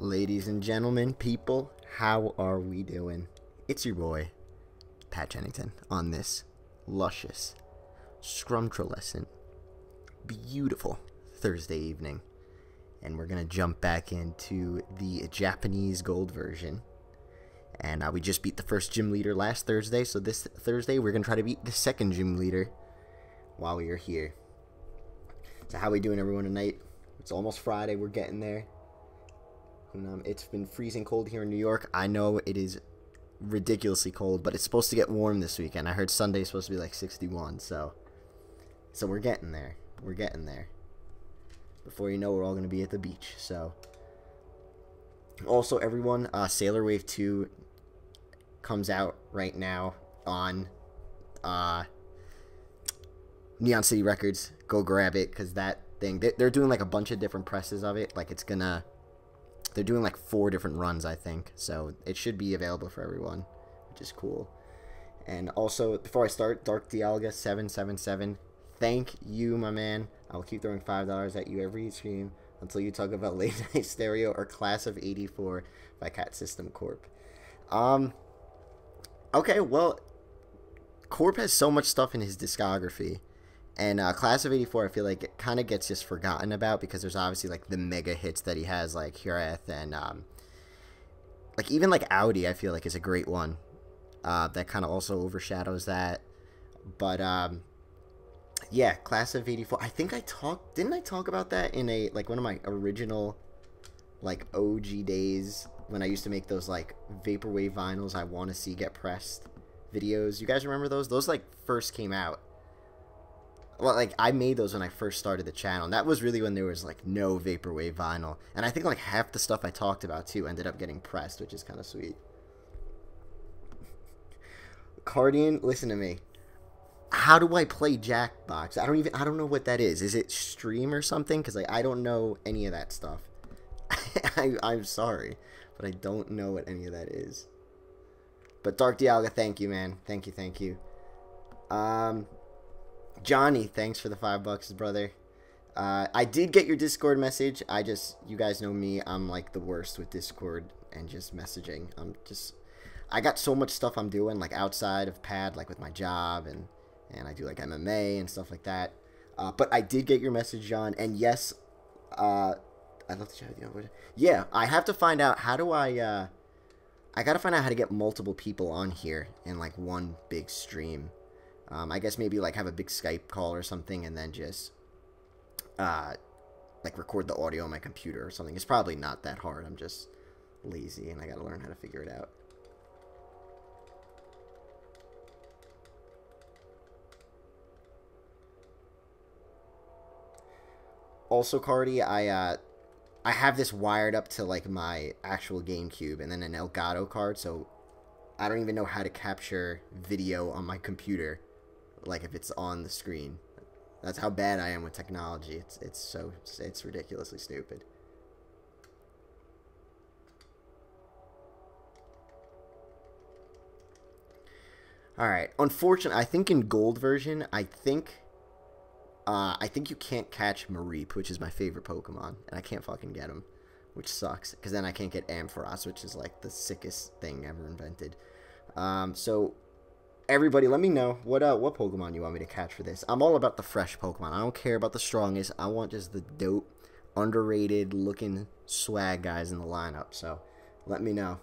Ladies and gentlemen, people, how are we doing? It's your boy, Pat Chennington, on this luscious, scrumptious, beautiful Thursday evening. And we're going to jump back into the Japanese gold version. And we just beat the first gym leader last Thursday, so this Thursday we're going to try to beat the second gym leader while we are here. So how we doing, everyone, tonight? It's almost Friday. We're getting there. It's been freezing cold here in New York. I know it is ridiculously cold, but it's supposed to get warm this weekend. I heard Sunday's supposed to be like 61, so we're getting there. We're getting there. Before you know, we're all going to be at the beach. So also, everyone, Sailor Wave 2 comes out right now on NEONCITY Records. Go grab it, because that thing, they're doing like a bunch of different presses of it. Like, they're doing like 4 different runs, I think. So it should be available for everyone, which is cool. And also, before I start, Dark Dialga 777, thank you, my man. I'll keep throwing $5 at you every stream until you talk about Late Night Stereo or Class of '84 by Cat System Corp. Okay, well, Corp has so much stuff in his discography. And Class of '84, I feel like it kind of gets just forgotten about because there's obviously like the mega hits that he has, like Mahgerefteh, and like even like Audi, I feel like is a great one that kind of also overshadows that. But yeah, Class of '84. I think didn't I talk about that in one of my original like OG days when I used to make those like Vaporwave vinyls I want to see get pressed videos. You guys remember those? Those like first came out. Well, like, I made those when I first started the channel, and that was really when there was, like, no Vaporwave vinyl. And I think, like, half the stuff I talked about, too, ended up getting pressed, which is kind of sweet. Cardian, listen to me. How do I play Jackbox? I don't know what that is. Is it stream or something? Because, like, I don't know any of that stuff. I'm sorry, but I don't know what any of that is. But Dark Dialga, thank you, man. Thank you. Johnny, thanks for the $5, brother. I did get your Discord message. You guys know me. I'm like the worst with Discord and just messaging. I got so much stuff I'm doing, like outside of Pad, like with my job, and I do like MMA and stuff like that. But I did get your message, John, and yes, I'd love to chat with you. Yeah, I have to find out how do I gotta find out how to get multiple people on here in like one big stream. I guess maybe like have a big Skype call or something and then just like record the audio on my computer or something. It's probably not that hard. I'm just lazy and I gotta learn how to figure it out. Also, Cardi, I have this wired up to like my actual GameCube and then an Elgato card, so I don't even know how to capture video on my computer. Like if it's on the screen. That's how bad I am with technology. It's ridiculously stupid. Alright, unfortunately, I think in gold version, I think you can't catch Mareep, which is my favorite Pokemon, and I can't fucking get him, which sucks, because then I can't get Ampharos, which is like the sickest thing ever invented. So everybody, let me know what Pokemon you want me to catch for this. I'm all about the fresh Pokemon. I don't care about the strongest. I want just the dope, underrated looking swag guys in the lineup. So let me know.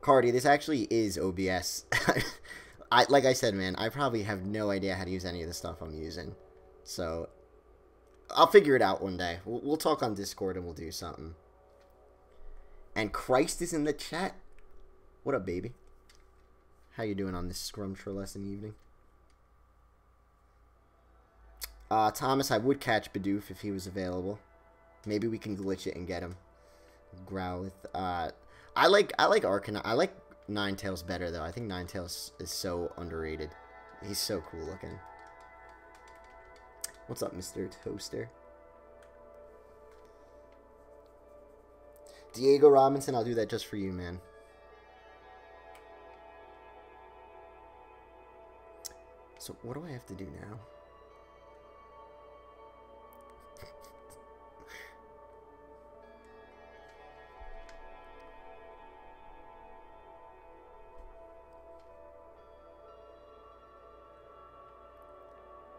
Cardi, this actually is OBS. Like I said, man, I probably have no idea how to use any of the stuff I'm using. So I'll figure it out one day. We'll talk on Discord and we'll do something. And Christ is in the chat. What up, baby? How you doing on this scrumptious evening? Thomas, I would catch Bidoof if he was available. Maybe we can glitch it and get him. Growlithe. I like Arcanine. I like Ninetales better though. I think Ninetales is so underrated. He's so cool looking. What's up, Mr. Toaster? Diego Robinson, I'll do that just for you, man. So, what do I have to do now?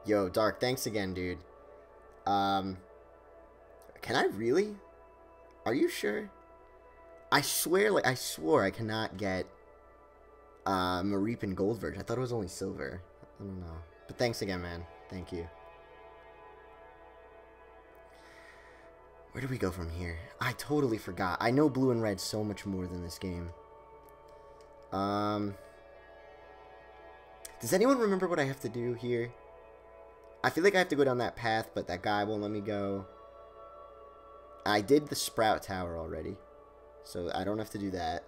Yo, Dark, thanks again, dude. Can I really? Are you sure? I swear, like, I swore I cannot get Mareep Gold version. I thought it was only silver. I don't know. But thanks again, man. Thank you. Where do we go from here? I totally forgot. I know blue and red so much more than this game. Does anyone remember what I have to do here? I feel like I have to go down that path, but that guy won't let me go. I did the Sprout Tower already, so I don't have to do that.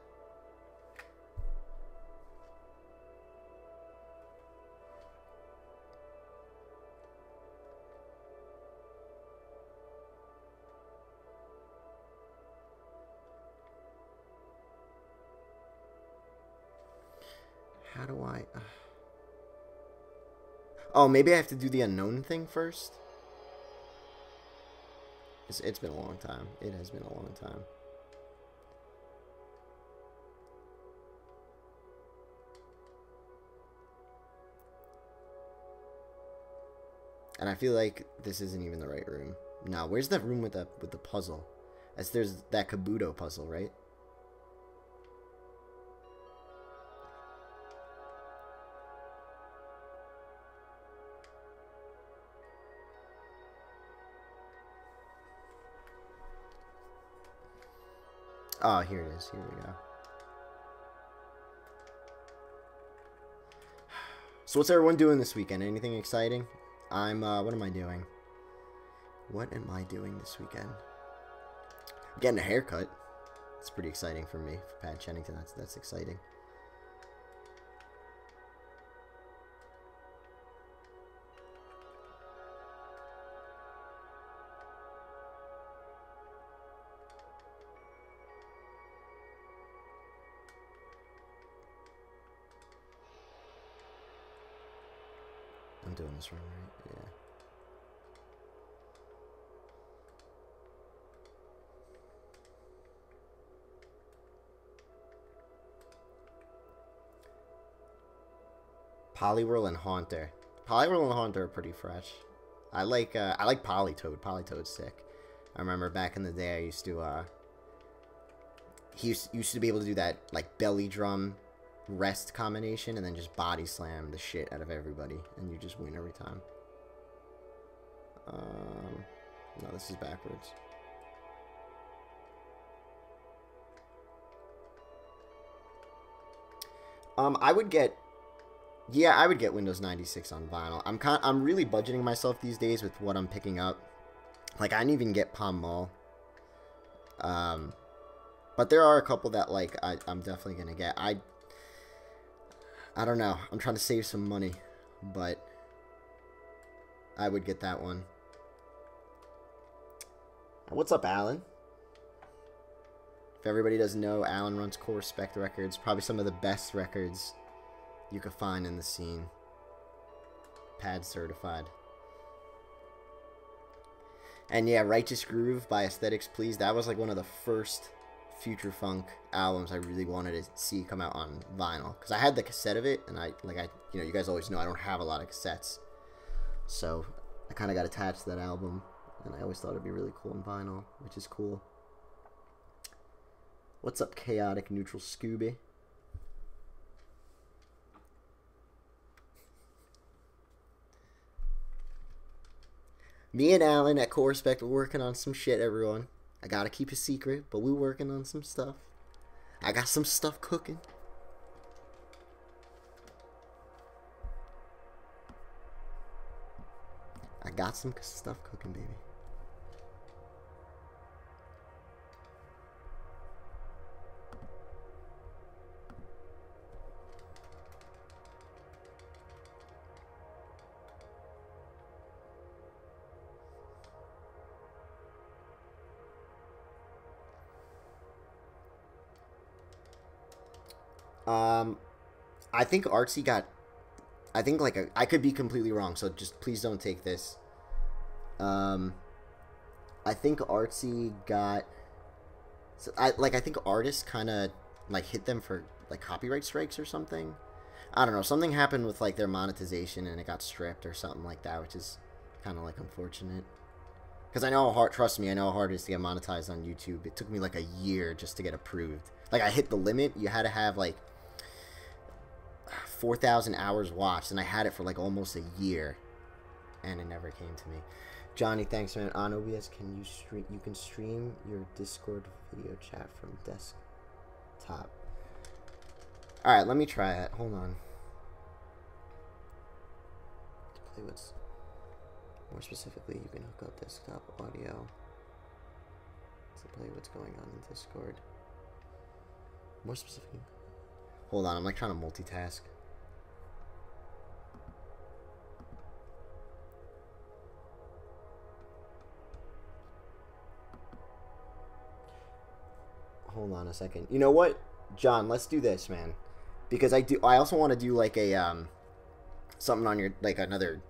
How do I... Oh, maybe I have to do the unknown thing first? It's been a long time. It has been a long time. And I feel like this isn't even the right room. No, where's that room with the puzzle? As there's that Kabuto puzzle, right? Oh, here it is. Here we go. So what's everyone doing this weekend? Anything exciting? what am I doing? What am I doing this weekend? I'm getting a haircut. It's pretty exciting for me. For Pat Chennington, that's exciting. I'm doing this wrong, right? Yeah. Poliwhirl and Haunter. Poliwhirl and Haunter are pretty fresh. I like Politoed. Politoed's sick. I remember back in the day I used to he used to be able to do that like belly drum rest combination and then just body slam the shit out of everybody and you just win every time. No, this is backwards. I would get Windows 96 on vinyl. I'm really budgeting myself these days with what I'm picking up. Like I didn't even get Palm Mall. But there are a couple that like I'm definitely gonna get. I don't know. I'm trying to save some money, but I would get that one. What's up, Alan? If everybody doesn't know, Alan runs Core Spec Records. Probably some of the best records you could find in the scene. Pad certified. And yeah, Righteous Groove by Aesthetics Please. That was like one of the first Future Funk albums I really wanted to see come out on vinyl. Because I had the cassette of it, and you know, you guys always know I don't have a lot of cassettes. So I kind of got attached to that album, and I always thought it'd be really cool on vinyl, which is cool. What's up, Chaotic Neutral Scooby? Me and Alan at Core Spec are working on some shit, everyone. I gotta keep it secret, but we're working on some stuff. I got some stuff cooking. I got some stuff cooking, baby. I think Artsy got, I think like I could be completely wrong, so just please don't take this. I think Artsy got, so I think artists kind of like hit them for like copyright strikes or something. I don't know, something happened with like their monetization and it got stripped or something like that, which is kind of like unfortunate. Because I know how hard, trust me, I know how hard it is to get monetized on YouTube. It took me like a year just to get approved. Like I hit the limit. You had to have like 4,000 hours watched, and I had it for like almost a year, and it never came to me. Johnny, thanks, man. On OBS, can you stream? You can stream your Discord video chat from desktop. All right, let me try it. Hold on. To play what's more specifically, you can hook up desktop audio to play what's going on in Discord. More specifically. Hold on, I'm like trying to multitask. Hold on a second. You know what, John? Let's do this, man. Because I also want to do like a something on your like another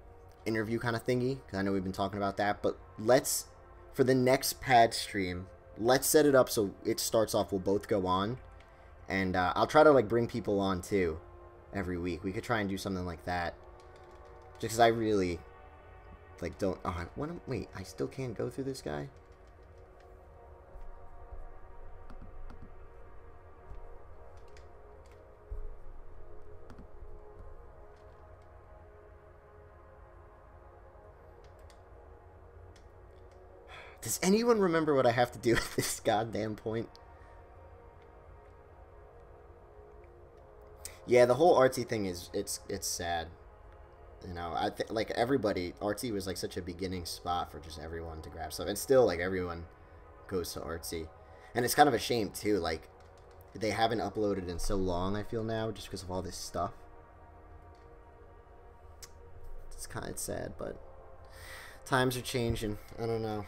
interview kind of thingy. Because I know we've been talking about that. But let's for the next pad stream, let's set it up so it starts off. We'll both go on, and I'll try to like bring people on too every week. We could try and do something like that. Just because I really like don't. Oh, wait, I still can't go through this guy. Does anyone remember what I have to do at this goddamn point? Yeah, the whole artsy thing is it's sad. You know, I think like everybody, artsy was like such a beginning spot for just everyone to grab stuff, and still like everyone goes to artsy, and it's kind of a shame too. Like they haven't uploaded in so long. I feel now just because of all this stuff. It's sad, but times are changing. I don't know.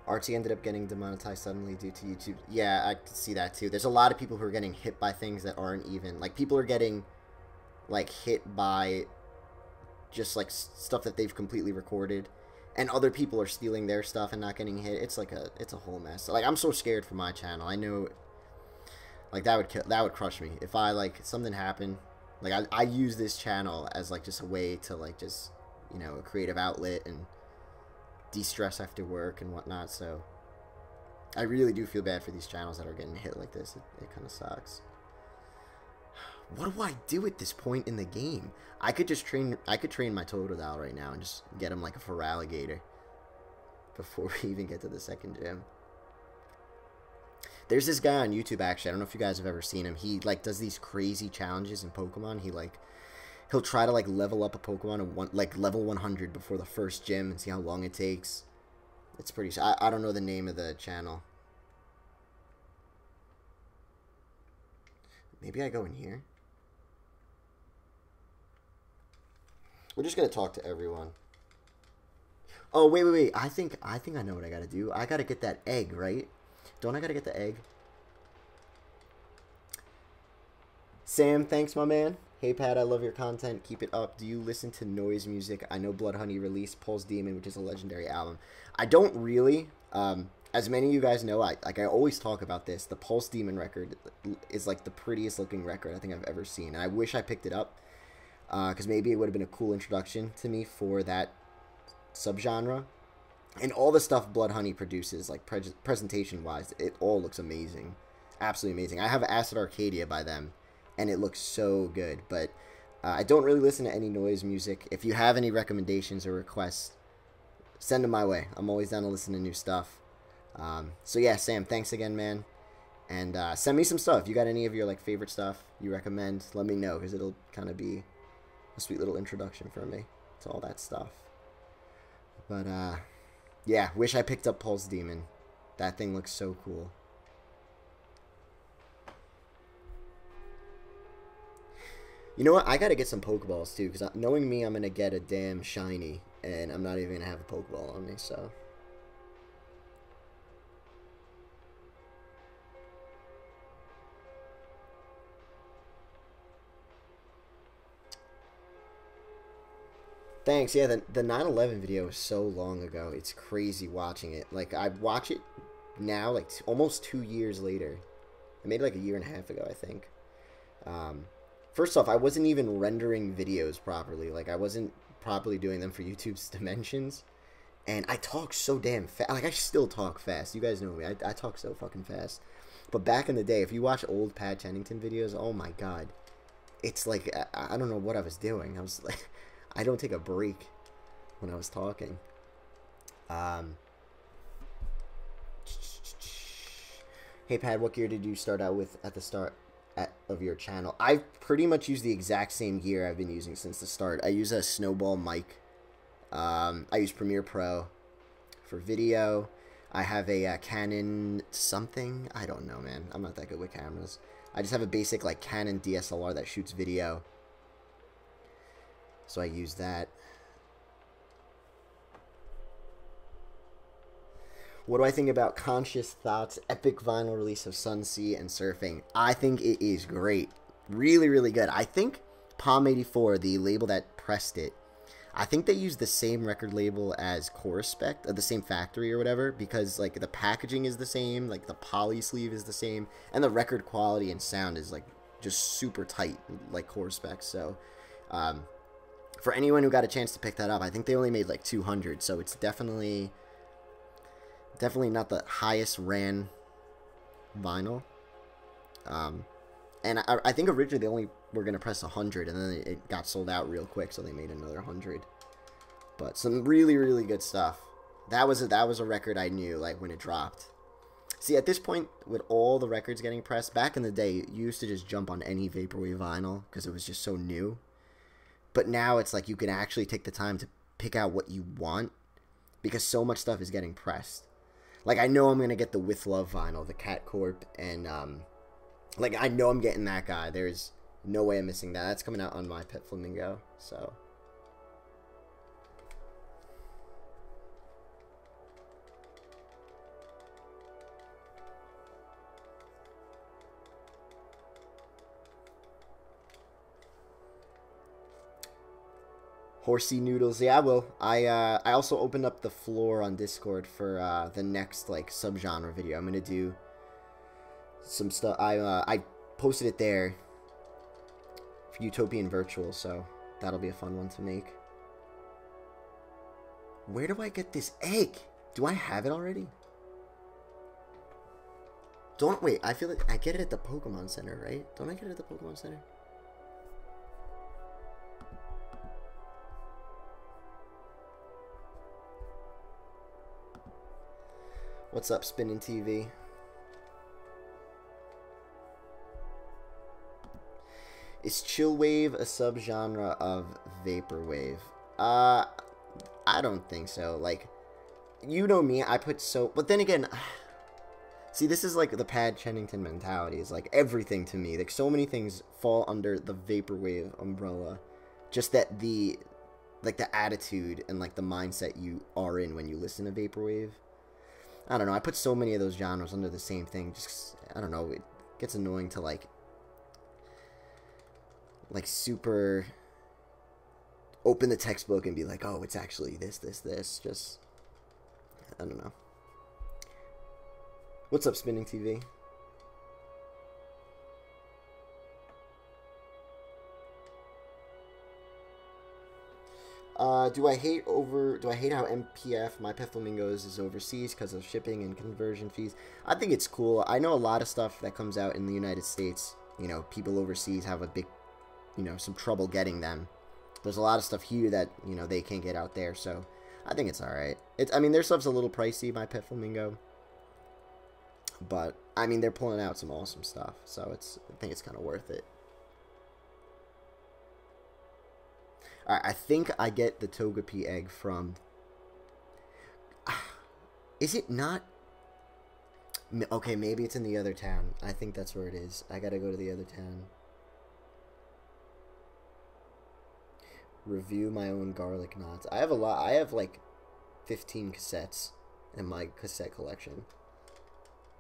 Artsy ended up getting demonetized suddenly due to YouTube. Yeah, I could see that too. There's a lot of people who are getting hit by things that aren't even... Like, people are getting, like, hit by just, like, stuff that they've completely recorded. And other people are stealing their stuff and not getting hit. It's, like, it's a whole mess. Like, I'm so scared for my channel. I know, like, that would crush me. If I, like, something happened... Like, I use this channel as, like, just a way to, like, just, you know, a creative outlet and... de-stress after work and whatnot, so I really do feel bad for these channels that are getting hit like this. It kind of sucks. What do I do at this point in the game? I could just train my Totodile right now and just get him like a Feraligatr before we even get to the second gym. There's this guy on YouTube, actually. I don't know if you guys have ever seen him. He like does these crazy challenges in Pokemon. He'll try to, like, level up a Pokemon and, like, level 100 before the first gym and see how long it takes. It's pretty... I don't know the name of the channel. Maybe I go in here? We're just gonna talk to everyone. Oh, wait. I think I know what I gotta do. I gotta get that egg, right? Don't I gotta get the egg? Sam, thanks, my man. Hey Pat, I love your content. Keep it up. Do you listen to noise music? I know Bloodhoney released Pulse Demon, which is a legendary album. I don't really. As many of you guys know, I always talk about this. The Pulse Demon record is like the prettiest looking record I think I've ever seen. And I wish I picked it up because maybe it would have been a cool introduction to me for that subgenre. And all the stuff Bloodhoney produces, like presentation-wise, it all looks amazing. Absolutely amazing. I have Acid Arcadia by them. And it looks so good, but I don't really listen to any noise music. If you have any recommendations or requests, send them my way. I'm always down to listen to new stuff. So yeah, Sam, thanks again, man. And send me some stuff. If you got any of your like favorite stuff you recommend, let me know, because it'll kind of be a sweet little introduction for me to all that stuff. But yeah, wish I picked up Pulse Demon. That thing looks so cool. You know what? I gotta get some Pokeballs too, because knowing me, I'm gonna get a damn shiny, and I'm not even gonna have a Pokeball on me, so. Thanks. Yeah, the 9/11 video was so long ago. It's crazy watching it. Like, I watch it now, like almost 2 years later. I made it like a year and a half ago, I think. First off, I wasn't even rendering videos properly. Like, I wasn't properly doing them for YouTube's dimensions. And I talk so damn fast. Like, I still talk fast. You guys know me. I talk so fucking fast. But back in the day, if you watch old Pat Chennington videos, oh my god. It's like, I don't know what I was doing. I was like, I don't take a break when I was talking. Hey Pat, what gear did you start out with at the start of your channel? I've pretty much used the exact same gear I've been using since the start. I use a Snowball mic. I use Premiere Pro for video. I have a Canon something. I don't know, man. I'm not that good with cameras. I just have a basic like Canon DSLR that shoots video. So I use that. What do I think about Conscious Thoughts' epic vinyl release of Sunsea and Surfing? I think it is great. Really, really good. I think Palm 84, the label that pressed it, I think they used the same record label as Corespect, the same factory or whatever, because like the packaging is the same, like the poly sleeve is the same, and the record quality and sound is like just super tight, like Corespect. So for anyone who got a chance to pick that up, I think they only made like 200, so it's definitely not the highest ran vinyl. And I think originally they only were going to press 100, and then it got sold out real quick, so they made another 100. But some really, really good stuff. That was a record I knew, like, when it dropped. See, at this point, with all the records getting pressed, back in the day, you used to just jump on any Vaporwave vinyl, because it was just so new. But now it's like you can actually take the time to pick out what you want, because so much stuff is getting pressed. Like, I know I'm going to get the With Love vinyl, the Cat Corp, and, like, I know I'm getting that guy. There's no way I'm missing that. That's coming out on My Pet Flamingo, so. Horsey Noodles, yeah, I will. I also opened up the floor on Discord for the next, like, subgenre video. I'm going to do some stuff. I posted it there for Utopian Virtual, so that'll be a fun one to make. Where do I get this egg? Do I have it already? Wait, I feel like I get it at the Pokemon Center, right? Don't I get it at the Pokemon Center? What's up, Spinning TV? Is chillwave a subgenre of vaporwave? I don't think so. Like, you know me, I put so... But then again, see, this is like the Pat Chennington mentality. It's like everything to me. Like, so many things fall under the vaporwave umbrella. Just that the... Like, the attitude and, like, the mindset you are in when you listen to vaporwave. I don't know. I put so many of those genres under the same thing. Just, I don't know. It gets annoying to, like super open the textbook and be like, oh, it's actually this. Just, I don't know. What's up, Spinning TV? Do I hate how MPF, My Pet Flamingos, is overseas because of shipping and conversion fees? I think it's cool. I know a lot of stuff that comes out in the United States, you know, people overseas have a big, you know, some trouble getting them. There's a lot of stuff here that, you know, they can't get out there, so I think it's alright. I mean, their stuff's a little pricey, My Pet Flamingo. But, I mean, they're pulling out some awesome stuff, so I think it's kind of worth it. Alright, I think I get the Togepi egg from... Is it not? Okay, maybe it's in the other town. I think that's where it is. I gotta go to the other town. Review my own garlic knots. I have a lot. I have like 15 cassettes in my cassette collection.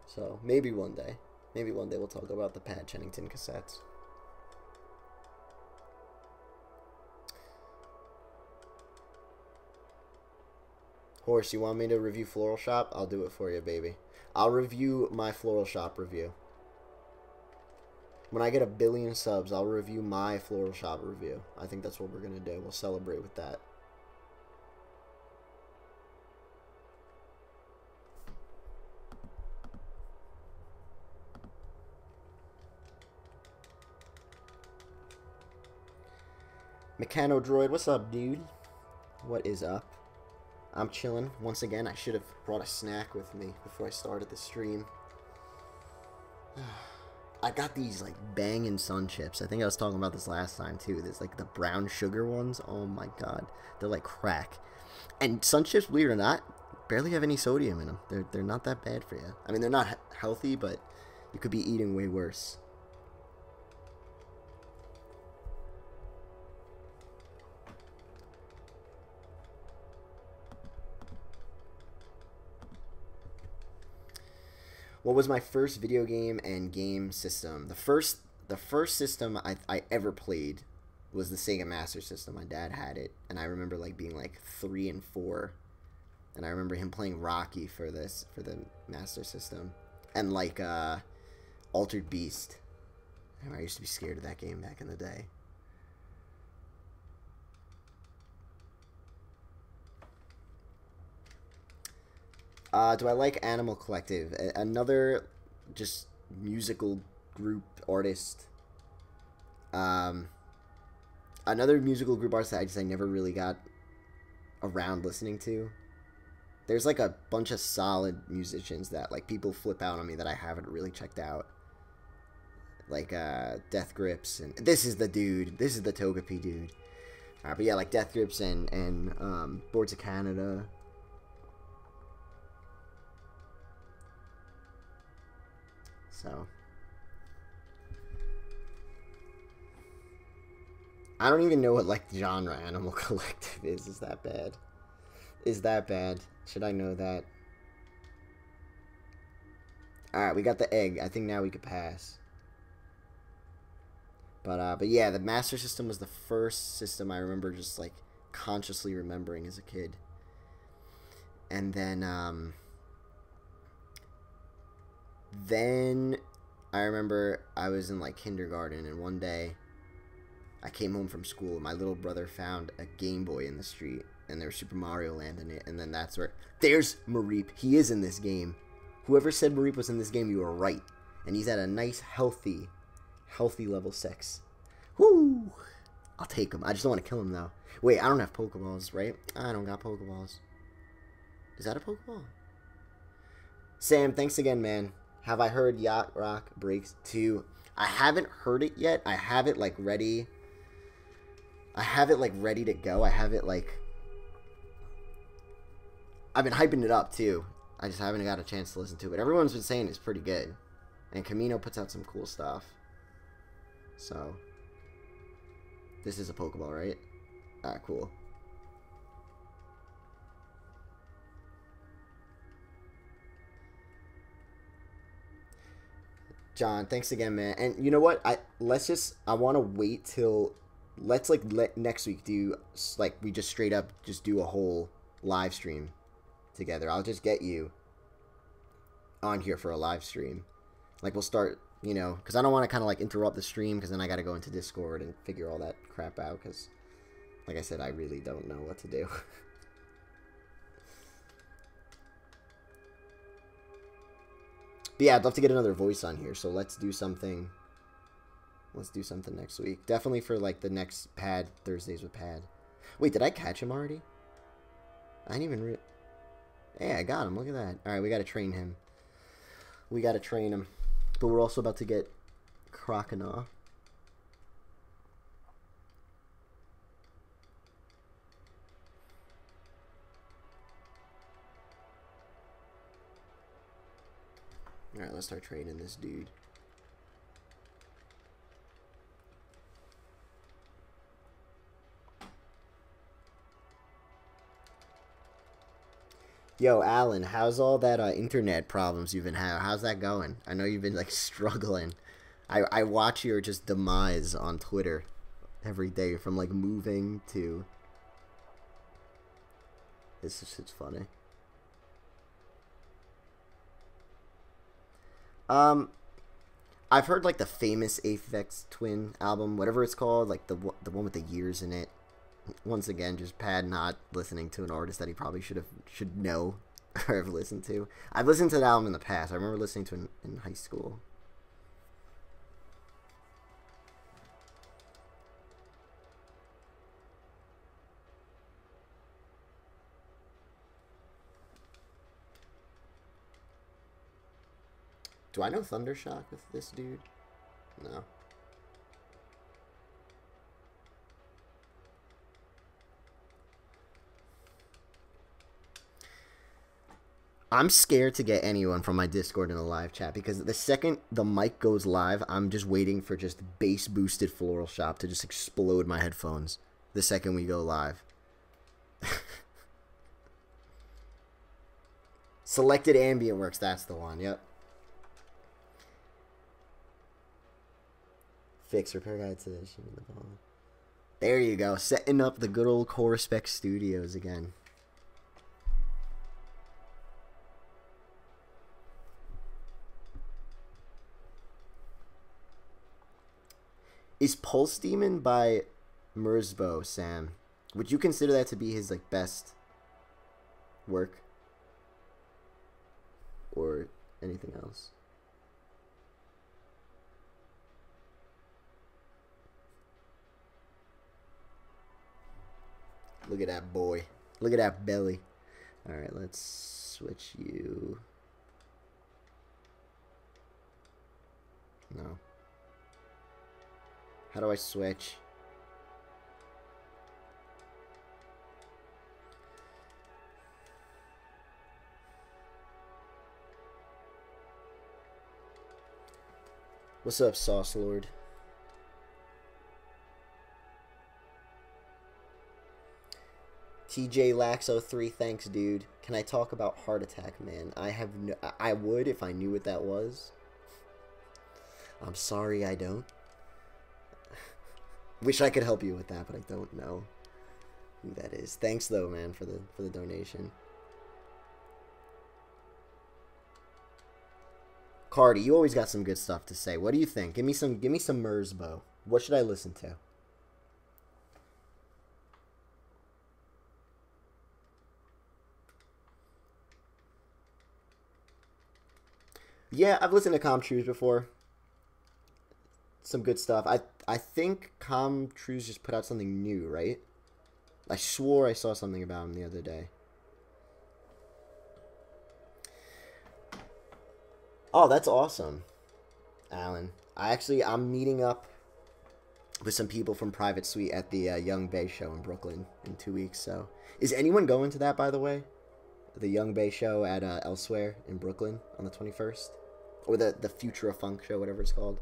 So maybe one day. Maybe one day we'll talk about the Pat Chennington cassettes. Horse, you want me to review Floral Shop? I'll do it for you, baby. I'll review my Floral Shop review. When I get 1 billion subs, I'll review my Floral Shop review. I think that's what we're gonna do. We'll celebrate with that. Mechano Droid, what's up, dude? What is up? I'm chilling. Once again, I should have brought a snack with me before I started the stream. I got these, like, Bangin' Sun chips. I think I was talking about this last time, too. There's, like, the brown sugar ones. Oh, my God. They're like crack. And Sun chips, believe it or not, barely have any sodium in them. They're not that bad for you. I mean, they're not healthy, but you could be eating way worse. What was my first video game and game system? The first system I ever played was the Sega Master System. My dad had it, and I remember like being like 3 and 4, and I remember him playing Rocky for the Master System, and like Altered Beast. I used to be scared of that game back in the day. Do I like Animal Collective? Another just musical group artist. Another musical group artist that I never really got around listening to. There's like a bunch of solid musicians that like people flip out on me that I haven't really checked out. Like Death Grips, and this is the dude. This is the Togepi dude. But yeah, like Death Grips and Boards of Canada. So, I don't even know what, like, genre Animal Collective is. Is that bad? Is that bad? Should I know that? Alright, we got the egg. I think now we could pass. But yeah, the Master System was the first system I remember just, like, consciously remembering as a kid. And then I remember I was in like kindergarten, and one day I came home from school and my little brother found a Game Boy in the street, and there was Super Mario Land in it, and then that's where there's Mareep. He is in this game. Whoever said Mareep was in this game, you were right. And he's at a nice healthy level 6. Woo! I'll take him. I just don't want to kill him though. Wait, I don't have Pokeballs, right? I don't got Pokeballs. Is that a Pokeball? Sam, thanks again, man. Have I heard Yacht Rock Breaks 2? I haven't heard it yet. I have it, like, ready. I have it, like, ready to go. I have it, like... I've been hyping it up, too. I just haven't got a chance to listen to it. Everyone's been saying it's pretty good. And Camino puts out some cool stuff. So... This is a Pokeball, right? Ah, cool. John, thanks again, man. And you know what? I want to wait till let's like let next week do like we just straight up just do a whole live stream together. I'll just get you on here for a live stream. Like we'll start, you know, because I don't want to kind of like interrupt the stream because then I got to go into Discord and figure all that crap out because, like I said, I really don't know what to do. But yeah, I'd love to get another voice on here, so let's do something. Let's do something next week. Definitely for, like, the next Pad, Thursdays with Pad. Wait, did I catch him already? I didn't even Hey, I got him. Look at that. Alright, we gotta train him. We gotta train him. But we're also about to get Croconaw. Alright, let's start training this dude. Yo, Alan, how's all that internet problems you've been having? How's that going? I know you've been, like, struggling. I watch your just demise on Twitter every day, from, like, moving to... This is just funny. Um, I've heard like the famous Aphex Twin album, whatever it's called, like the one with the years in it. Once again, just Pad not listening to an artist that he probably should know or have listened to. I've listened to that album in the past. I remember listening to it in high school. Do I know Thundershock with this dude? No. I'm scared to get anyone from my Discord in a live chat because the second the mic goes live, I'm just waiting for just bass boosted Floral Shop to just explode my headphones the second we go live. Selected Ambient Works, that's the one, yep. Fix repair guide to this. There you go, setting up the good old Core Spec Studios again. Is Pulse Demon by Merzbow, Sam? Would you consider that to be his like best work? Or anything else? Look at that boy. Look at that belly. Alright, let's switch you. No. How do I switch? What's up, Sauce Lord? TJ Laxo3, thanks, dude. Can I talk about Heart Attack, man? I would if I knew what that was. I'm sorry I don't. Wish I could help you with that, but I don't know who that is. Thanks though, man, for the donation. Cardi, you always got some good stuff to say. What do you think? Give me some Merzbow. What should I listen to? Yeah, I've listened to Comtrues before. Some good stuff. I think Comtrues just put out something new, right? I swore I saw something about him the other day. Oh, that's awesome, Alan. I'm meeting up with some people from Private Suite at the Young Bay show in Brooklyn in 2 weeks. So, is anyone going to that, by the way? The Young Bay show at Elsewhere in Brooklyn on the 21st, or the Future of Funk show, whatever it's called.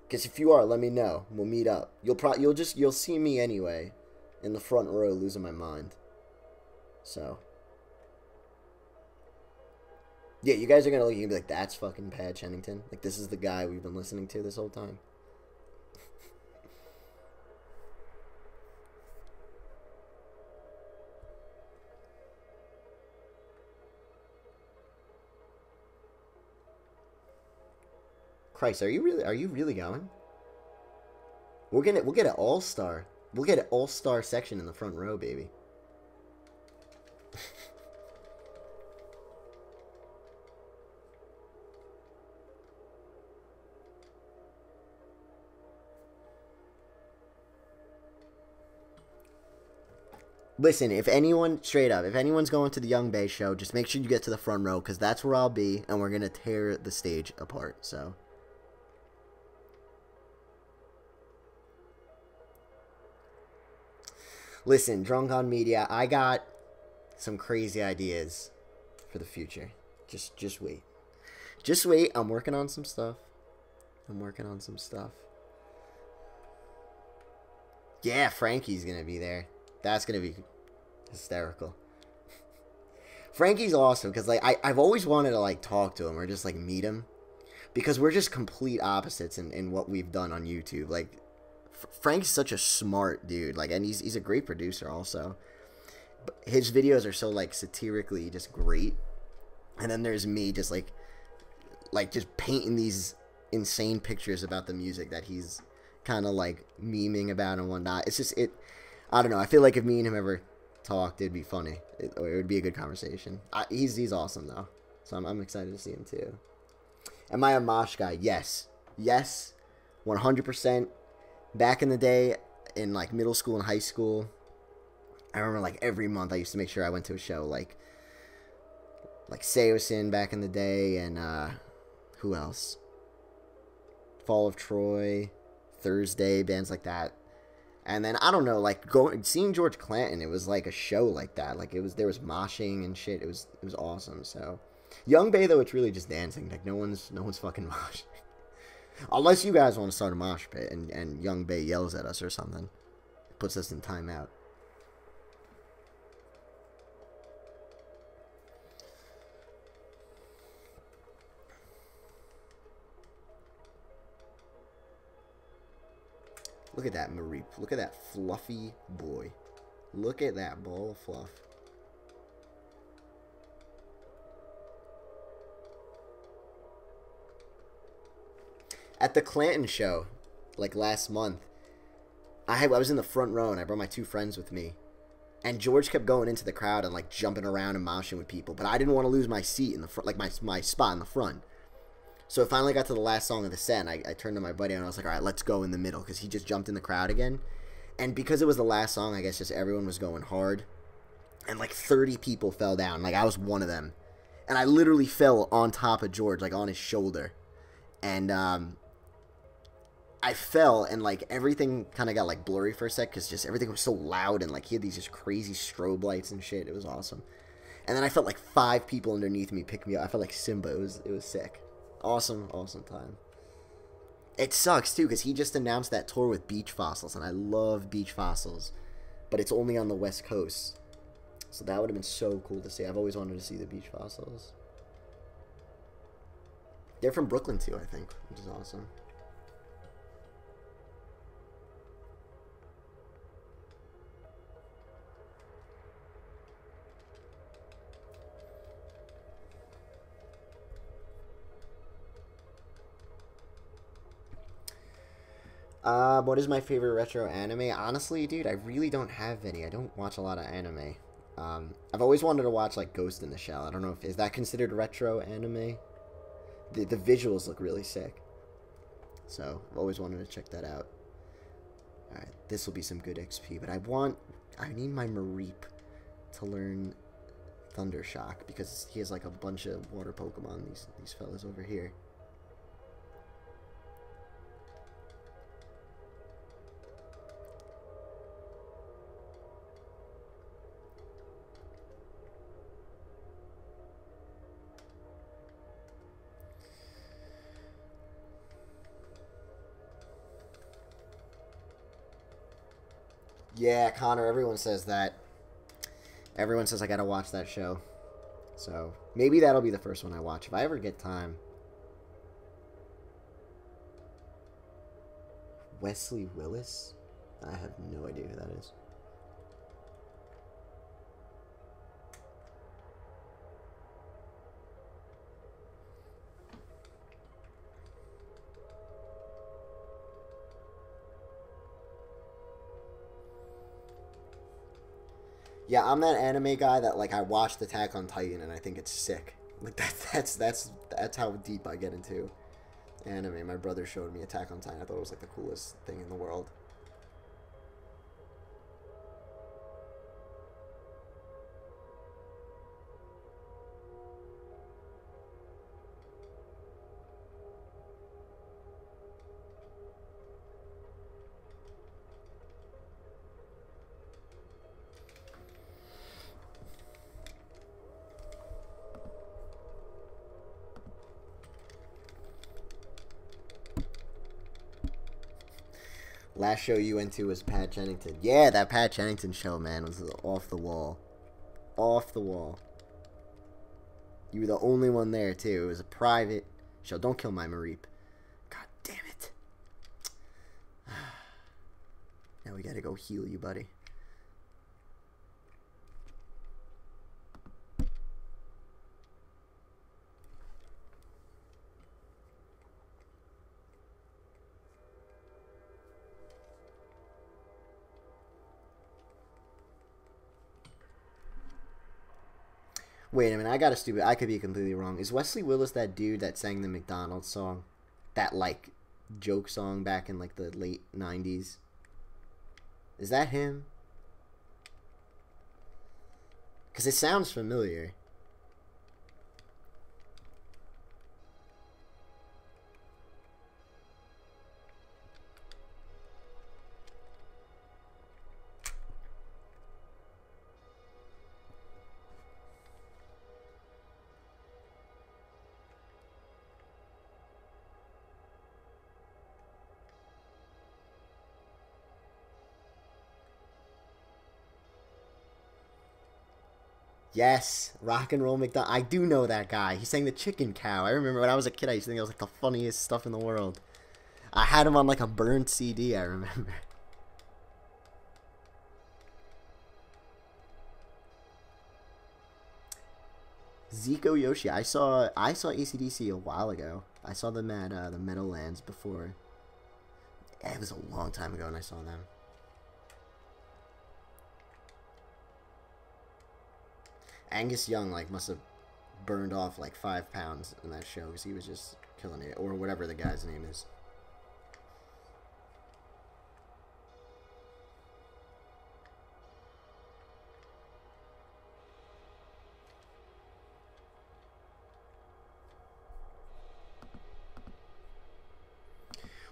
Because if you are, let me know. We'll meet up. You'll see me anyway, in the front row, losing my mind. So, yeah, you guys are gonna look and be like, "That's fucking Pat Chennington. Like, this is the guy we've been listening to this whole time." Christ, are you really going? We'll get an all-star. We'll get an all-star section in the front row, baby. Listen, if anyone's going to the Young Bay show, just make sure you get to the front row, because that's where I'll be, and we're going to tear the stage apart, so. Listen, Drunk on Media, I got some crazy ideas for the future. Just wait. Just wait, I'm working on some stuff. Yeah, Frankie's going to be there. That's going to be hysterical. Frankie's awesome because like I've always wanted to like talk to him or just like meet him because we're just complete opposites in what we've done on YouTube. Like Frank's such a smart dude, like, and he's a great producer also. his videos are so like satirically just great, and then there's me just like just painting these insane pictures about the music that he's kind of like memeing about and whatnot. It's just I don't know. I feel like if me and him ever talked, it'd be funny. It would be a good conversation. He's awesome though, so I'm excited to see him too. Am I a mosh guy? Yes, 100%. Back in the day, in like middle school and high school, I remember like every month I used to make sure I went to a show, like Seosin back in the day, and who else? Fall of Troy, Thursday, bands like that. And then I don't know, like seeing George Clanton, it was like a show like that. Like there was moshing and shit. It was awesome. So Young Bay though, it's really just dancing. Like no one's fucking moshing. Unless you guys want to start a mosh pit and Young Bay yells at us or something. Puts us in timeout. Look at that Mareep. Look at that fluffy boy. Look at that ball of fluff. At the Clanton show, like last month, I was in the front row and I brought my 2 friends with me. And George kept going into the crowd and like jumping around and moshing with people. But I didn't want to lose my seat in the front, like my spot in the front. So it finally got to the last song of the set, and I turned to my buddy and I was like, all right, let's go in the middle, because he just jumped in the crowd again. And because it was the last song, I guess just everyone was going hard. And like 30 people fell down. Like I was one of them. And I literally fell on top of George, like on his shoulder. And I fell, and like everything kind of got like blurry for a sec, because just everything was so loud, and like he had these just crazy strobe lights and shit. It was awesome. And then I felt like 5 people underneath me pick me up. I felt like Simba. It was sick. Awesome time. It sucks too, because he just announced that tour with Beach Fossils, and I love Beach Fossils, but it's only on the West Coast, so that would have been so cool to see. I've always wanted to see the Beach Fossils. They're from Brooklyn too, I think, which is awesome. What is my favorite retro anime? Honestly, dude, I really don't have any. I don't watch a lot of anime. I've always wanted to watch, like, Ghost in the Shell. I don't know is that considered retro anime? The visuals look really sick. So, I've always wanted to check that out. Alright, this will be some good XP. But I need my Mareep to learn Thundershock, because he has, like, a bunch of water Pokemon, these fellas over here. Yeah, Connor, everyone says that. Everyone says I gotta watch that show. So, maybe that'll be the first one I watch, if I ever get time. Wesley Willis? I have no idea who that is. Yeah, I'm that anime guy that, like, I watched Attack on Titan and I think it's sick. Like, that's how deep I get into anime. My brother showed me Attack on Titan. I thought it was, like, the coolest thing in the world. Last show you went to was Pat Chennington. Yeah, that Pat Chennington show, man, was off the wall. Off the wall. You were the only one there, too. It was a private show. Don't kill my Mareep. God damn it. Now we gotta go heal you, buddy. Wait a minute, I got a stupid. I could be completely wrong. Is Wesley Willis that dude that sang the McDonald's song, that like joke song back in like the late '90s? Is that him? Because it sounds familiar. Yes, Rock and Roll McDonald. I do know that guy. He sang the Chicken Cow. I remember when I was a kid, I used to think it was like the funniest stuff in the world. I had him on like a burned CD, I remember. Zico Yoshi. I saw AC/DC a while ago. I saw them at the Meadowlands before. Yeah, it was a long time ago when I saw them. Angus Young like must have burned off like 5 pounds in that show because he was just killing it, or whatever the guy's name is.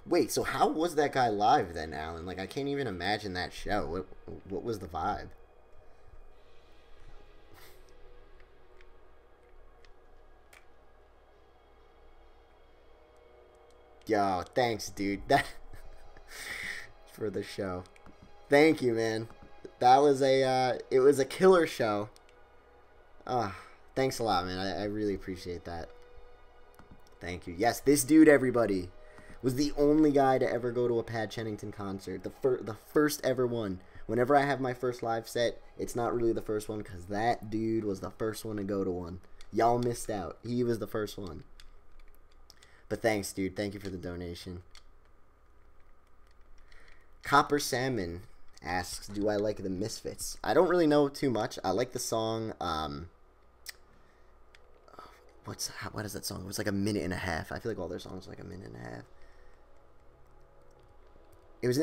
Wait, so how was that guy live then, Alan? Like, I can't even imagine that show. What was the vibe? Yo, thanks, dude. That for the show. Thank you, man. That was it was a killer show. Thanks a lot, man. I really appreciate that. Thank you. Yes, this dude, everybody, was the only guy to ever go to a Pat Chennington concert. The first ever one. Whenever I have my first live set, it's not really the first one because that dude was the first one to go to one. Y'all missed out. He was the first one. But thanks, dude. Thank you for the donation. Copper Salmon asks, do I like the Misfits? I don't really know too much. I like the song, what is that song? It was like 1.5 minutes. I feel like all their songs are like 1.5 minutes.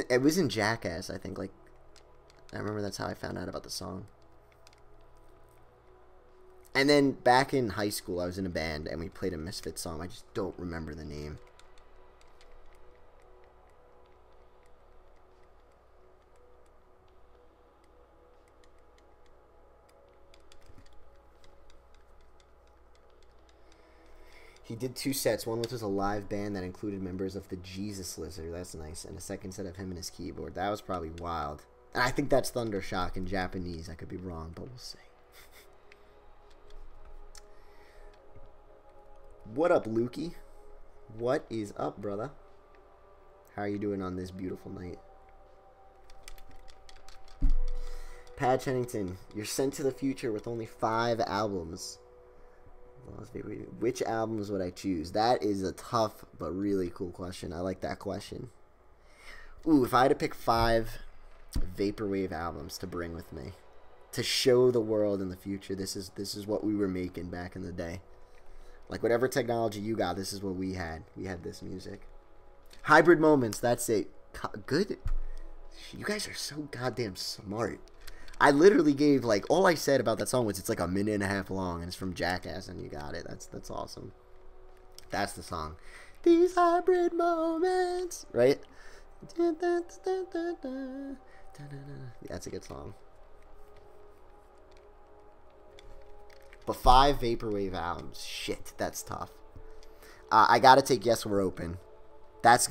It was in Jackass, I think. Like, I remember that's how I found out about the song. And then back in high school, I was in a band and we played a Misfits song. I just don't remember the name. He did 2 sets. One was a live band that included members of the Jesus Lizard. That's nice. And a second set of him and his keyboard. That was probably wild. And I think that's Thundershock in Japanese. I could be wrong, but we'll see. What up, Lukey? What is up, brother? How are you doing on this beautiful night? Pat Chennington, you're sent to the future with only 5 albums. Which albums would I choose? That is a tough but really cool question. I like that question. Ooh, if I had to pick 5 Vaporwave albums to bring with me to show the world in the future, this is what we were making back in the day. Like, whatever technology you got, this is what we had. We had this music. Hybrid Moments, that's it. Good. You guys are so goddamn smart. I literally gave, like, all I said about that song was it's like 1.5 minutes long, and it's from Jackass, and you got it. That's awesome. That's the song. These hybrid moments. Right? That's a good song. But 5 Vaporwave albums. Shit, that's tough. I gotta take Yes, We're Open. That's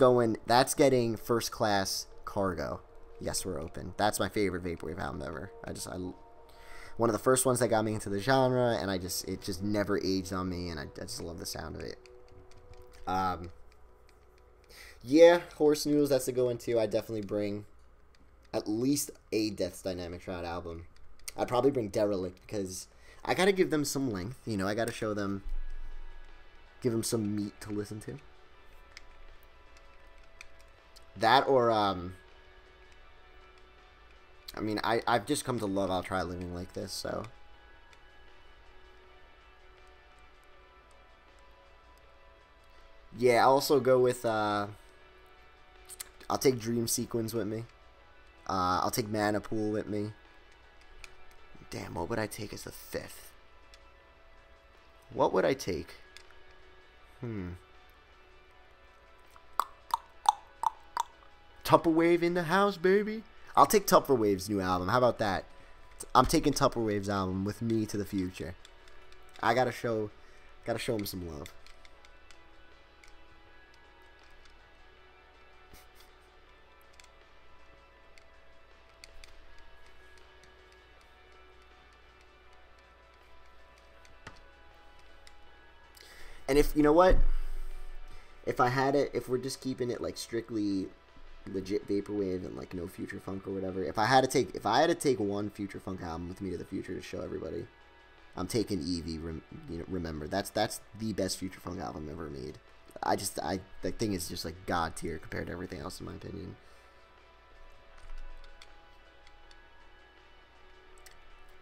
getting first class cargo. Yes, We're Open. That's my favorite Vaporwave album ever. One of the first ones that got me into the genre, and it just never aged on me, and I just love the sound of it. Yeah, Horse Noodles, that's a go into. I definitely bring at least a Death's Dynamic Shroud album. I'd probably bring Derelict because I gotta give them some length, you know. I gotta show them, give them some meat to listen to. That or I mean, I've just come to love I'll Try Living Like This, so Yeah, I'll also go with, I'll take Dream Sequence with me. I'll take Mana Pool with me. Damn, what would I take as the 5th? What would I take? Tupperwave in the house, baby. I'll take Tupperwave's new album. How about that? I'm taking Tupperwave's album with me to the future. I gotta show him some love. And if, you know what? If I had it, if we're just keeping it like strictly legit Vaporwave and like no Future Funk or whatever, if I had to take one Future Funk album with me to the future to show everybody, I'm taking Eevee. Remember, that's the best Future Funk album ever made. The thing is just like god tier compared to everything else in my opinion.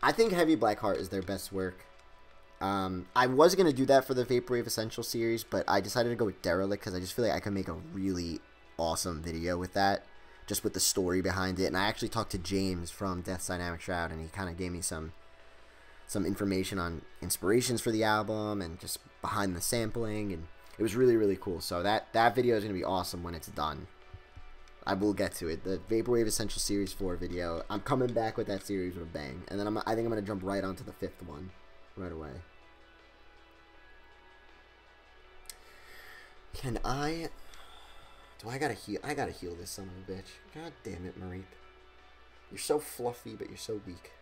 I think Heavy Black Heart is their best work. I was gonna do that for the Vaporwave Essential series, but I decided to go with Derelict because I just feel like I could make a really awesome video with that, just with the story behind it. And I actually talked to James from Death's Dynamic Shroud, and he kind of gave me some information on inspirations for the album and just behind the sampling, and it was really, really cool. So that video is gonna be awesome when it's done. I will get to it. The Vaporwave Essential Series 4 video, I'm coming back with that series with a bang, and then I think I'm gonna jump right onto the 5th one right away. Do I gotta heal? I gotta heal this son of a bitch. God damn it, Mareep. You're so fluffy, but you're so weak.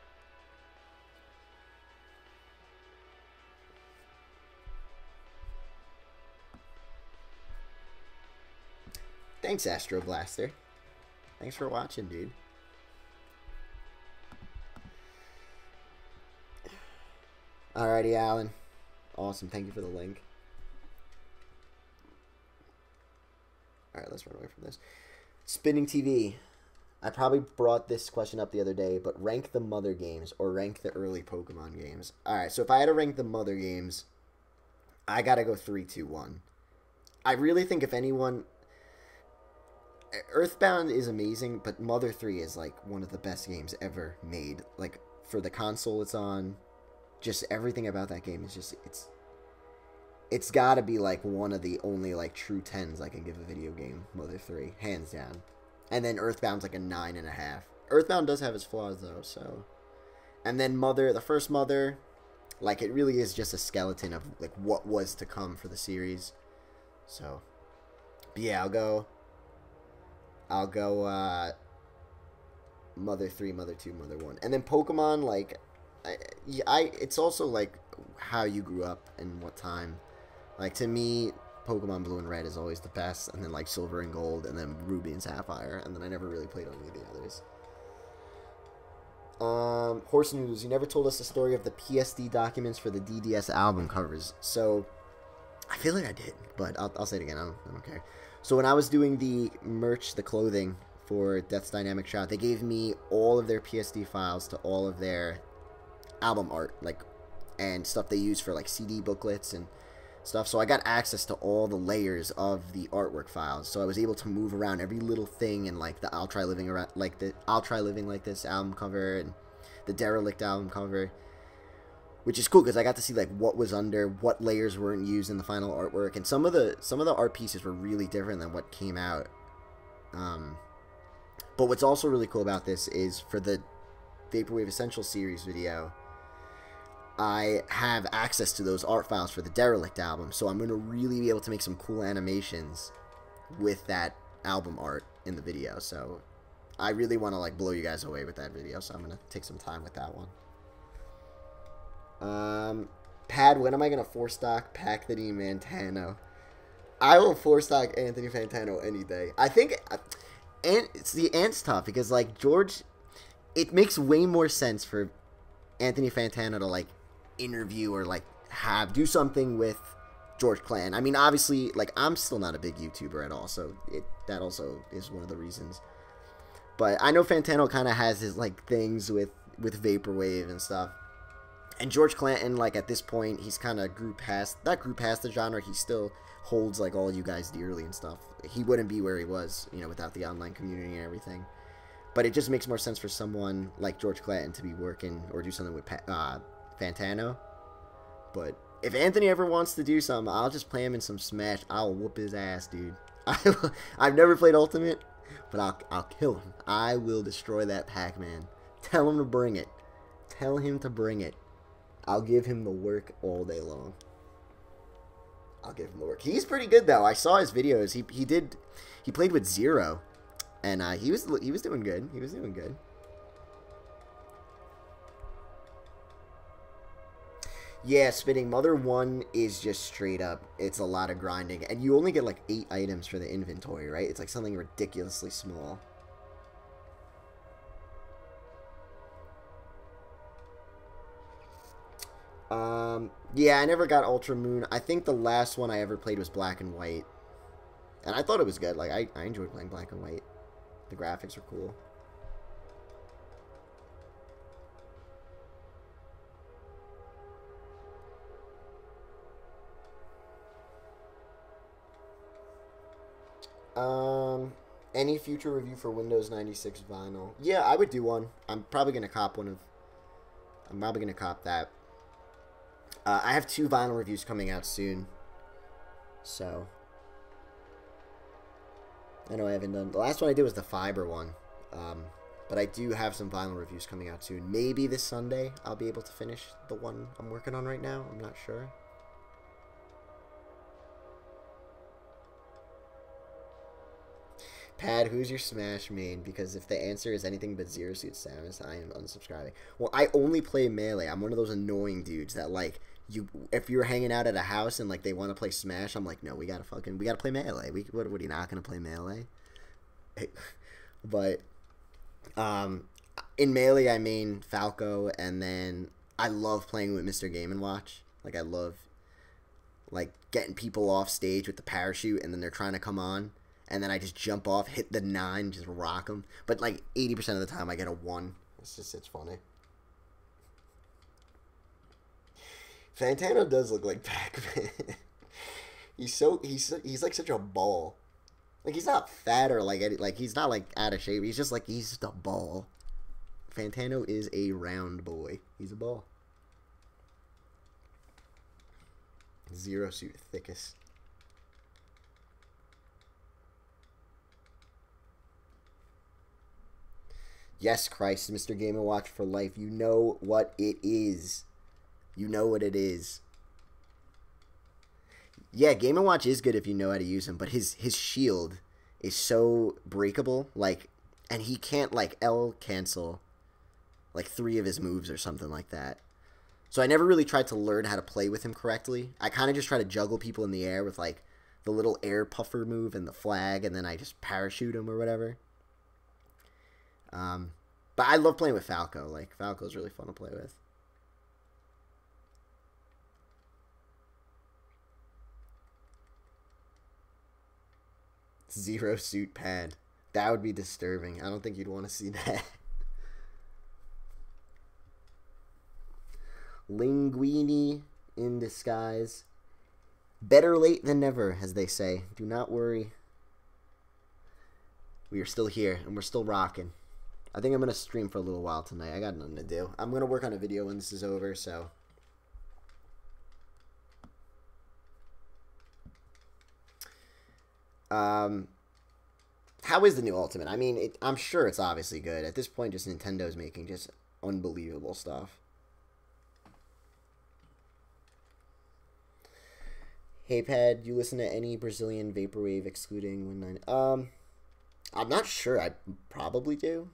Thanks, Astro Blaster. Thanks for watching, dude. Alrighty, Alan. Awesome. Thank you for the link. Alright, let's run away from this. Spinning TV. I probably brought this question up the other day, but rank the mother games or rank the early Pokemon games. Alright, so if I had to rank the mother games, I gotta go 3, 2, 1. I really think if anyone... Earthbound is amazing, but Mother 3 is like one of the best games ever made. Like, for the console it's on, just everything about that game is just... It's gotta be like one of the only like true 10s I can give a video game. Mother 3, hands down. And then Earthbound's like a 9.5. Earthbound does have its flaws though, so. And then Mother, the first Mother, like it really is just a skeleton of like what was to come for the series. So, but yeah, I'll go Mother 3, Mother 2, Mother 1. And then Pokemon, like it's also like how you grew up and what time. Like, to me, Pokemon Blue and Red is always the best, and then, like, Silver and Gold, and then Ruby and Sapphire, and then I never really played on any of the others. Horse News, you never told us the story of the PSD documents for the DDS album covers. So, I feel like I did, but I'll say it again, I don't care. So, when I was doing the merch, the clothing for Death's Dynamic Shroud, they gave me all of their PSD files to all of their album art, like, and stuff they use for, like, CD booklets and stuff. So I got access to all the layers of the artwork files, so I was able to move around every little thing, and like the I'll Try Living Like This album cover and the Derelict album cover, which is cool because I got to see like what was under, what layers weren't used in the final artwork, and some of the art pieces were really different than what came out. But what's also really cool about this is for the Vaporwave Essential Series video, I have access to those art files for the Derelict album, so I'm going to really be able to make some cool animations with that album art in the video. So I really want to like blow you guys away with that video, so I'm going to take some time with that one. Pad, when am I going to 4-stock Anthony Fantano? I will 4-stock Anthony Fantano any day. I think it's the Ant's tough because like George, it makes way more sense for Anthony Fantano to like interview or like do something with George Clan. I mean, obviously, like I'm still not a big YouTuber at all, so that also is one of the reasons. But I know Fantano kind of has his like things with Vaporwave and stuff, And George Clanton, like, at this point, he's kind of not grew past the genre. He still holds, like, all you guys dearly and stuff. He wouldn't be where he was, you know, without the online community and everything. But it just makes more sense for someone like George Clanton to be working or do something with Fantano. But if Anthony ever wants to do something, I'll just play him in some Smash. I'll whoop his ass, dude. I've never played Ultimate, but I'll kill him. I will destroy that Pac-Man. Tell him to bring it. Tell him to bring it. I'll give him the work all day long. I'll give him the work. He's pretty good though. I saw his videos. He played with Zero, and he was doing good. He was doing good. Yeah, Spitting. Mother 1 is just straight up. It's a lot of grinding, and you only get like 8 items for the inventory, right? It's like something ridiculously small. Yeah, I never got Ultra Moon. I think the last one I ever played was Black and White. And I thought it was good. Like, I enjoyed playing Black and White. The graphics were cool. Any future review for Windows 96 vinyl? Yeah, I would do one. I'm probably going to cop that. I have 2 vinyl reviews coming out soon. So, I know I haven't done... The last one I did was the fiber one. But I do have some vinyl reviews coming out soon. Maybe this Sunday I'll be able to finish the one I'm working on right now. I'm not sure. Pad, who's your Smash main? Because if the answer is anything but Zero Suit Samus, I am unsubscribing. Well, I only play Melee. I'm one of those annoying dudes that, like, if you're hanging out at a house and, like, they want to play Smash, I'm like, no, we gotta play Melee. What are you not gonna play Melee? But, in Melee, I main Falco, and then I love playing with Mr. Game & Watch. Like, I love, like, getting people off stage with the parachute, and then they're trying to come on. And then I just jump off, hit the 9, just rock them. But like 80% of the time, I get a 1. It's funny. Fantano does look like Pac-Man. he's like such a ball. Like, he's not fat or like he's not like out of shape. He's just a ball. Fantano is a round boy. He's a ball. Zero Suit thickest. Yes, Christ, Mr. Game & Watch for life. You know what it is. You know what it is. Yeah, Game & Watch is good if you know how to use him, but his shield is so breakable, like, and he can't, like, L cancel, like, 3 of his moves or something like that. So I never really tried to learn how to play with him correctly. I kind of just try to juggle people in the air with, like, the little air puffer move and the flag, and then I just parachute him or whatever. But I love playing with Falco. Like, Falco's really fun to play with. Zero Suit Pad. That would be disturbing. I don't think you'd want to see that. Linguini in disguise. Better late than never, as they say. Do not worry. We are still here, and we're still rocking. I think I'm going to stream for a little while tonight. I got nothing to do. I'm going to work on a video when this is over, so... How is the new Ultimate? I mean, I'm sure it's obviously good. At this point, just Nintendo's making just unbelievable stuff. Hey, Pad, you listen to any Brazilian Vaporwave excluding 190? I'm not sure. I probably do.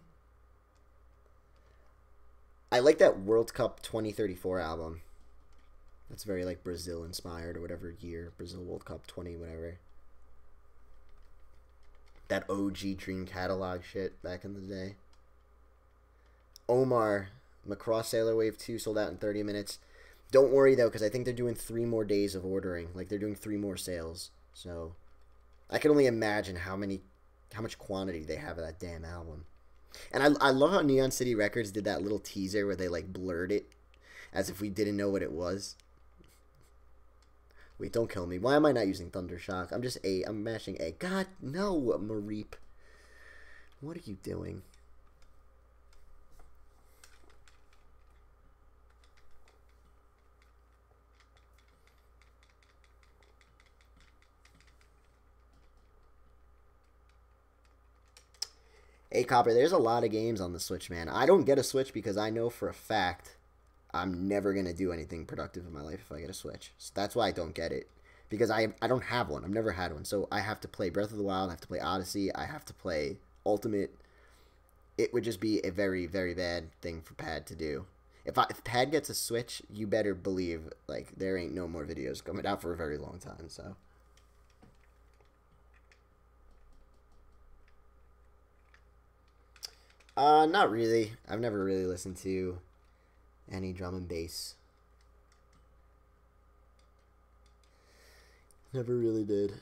I like that World Cup 2034 album. That's very, like, Brazil-inspired or whatever year. Brazil World Cup 20 whatever. That OG Dream Catalog shit back in the day. Omar, Macross Sailor Wave 2 sold out in 30 minutes. Don't worry, though, because I think they're doing 3 more days of ordering. Like, they're doing 3 more sales. So, I can only imagine how much quantity they have of that damn album. And I love how Neon City Records did that little teaser where they, like, blurred it. As if we didn't know what it was. Wait, don't kill me. Why am I not using Thunder Shock? I'm mashing A. God, no, Mareep. What are you doing? Hey, Copper, there's a lot of games on the Switch, man. I don't get a Switch because I know for a fact I'm never going to do anything productive in my life if I get a Switch. So that's why I don't get it. Because I don't have one. I've never had one. So I have to play Breath of the Wild. I have to play Odyssey. I have to play Ultimate. It would just be a very, very bad thing for Pad to do. If Pad gets a Switch, you better believe, like, there ain't no more videos coming out for a very long time, so... Not really. I've never really listened to any drum and bass. Never really did.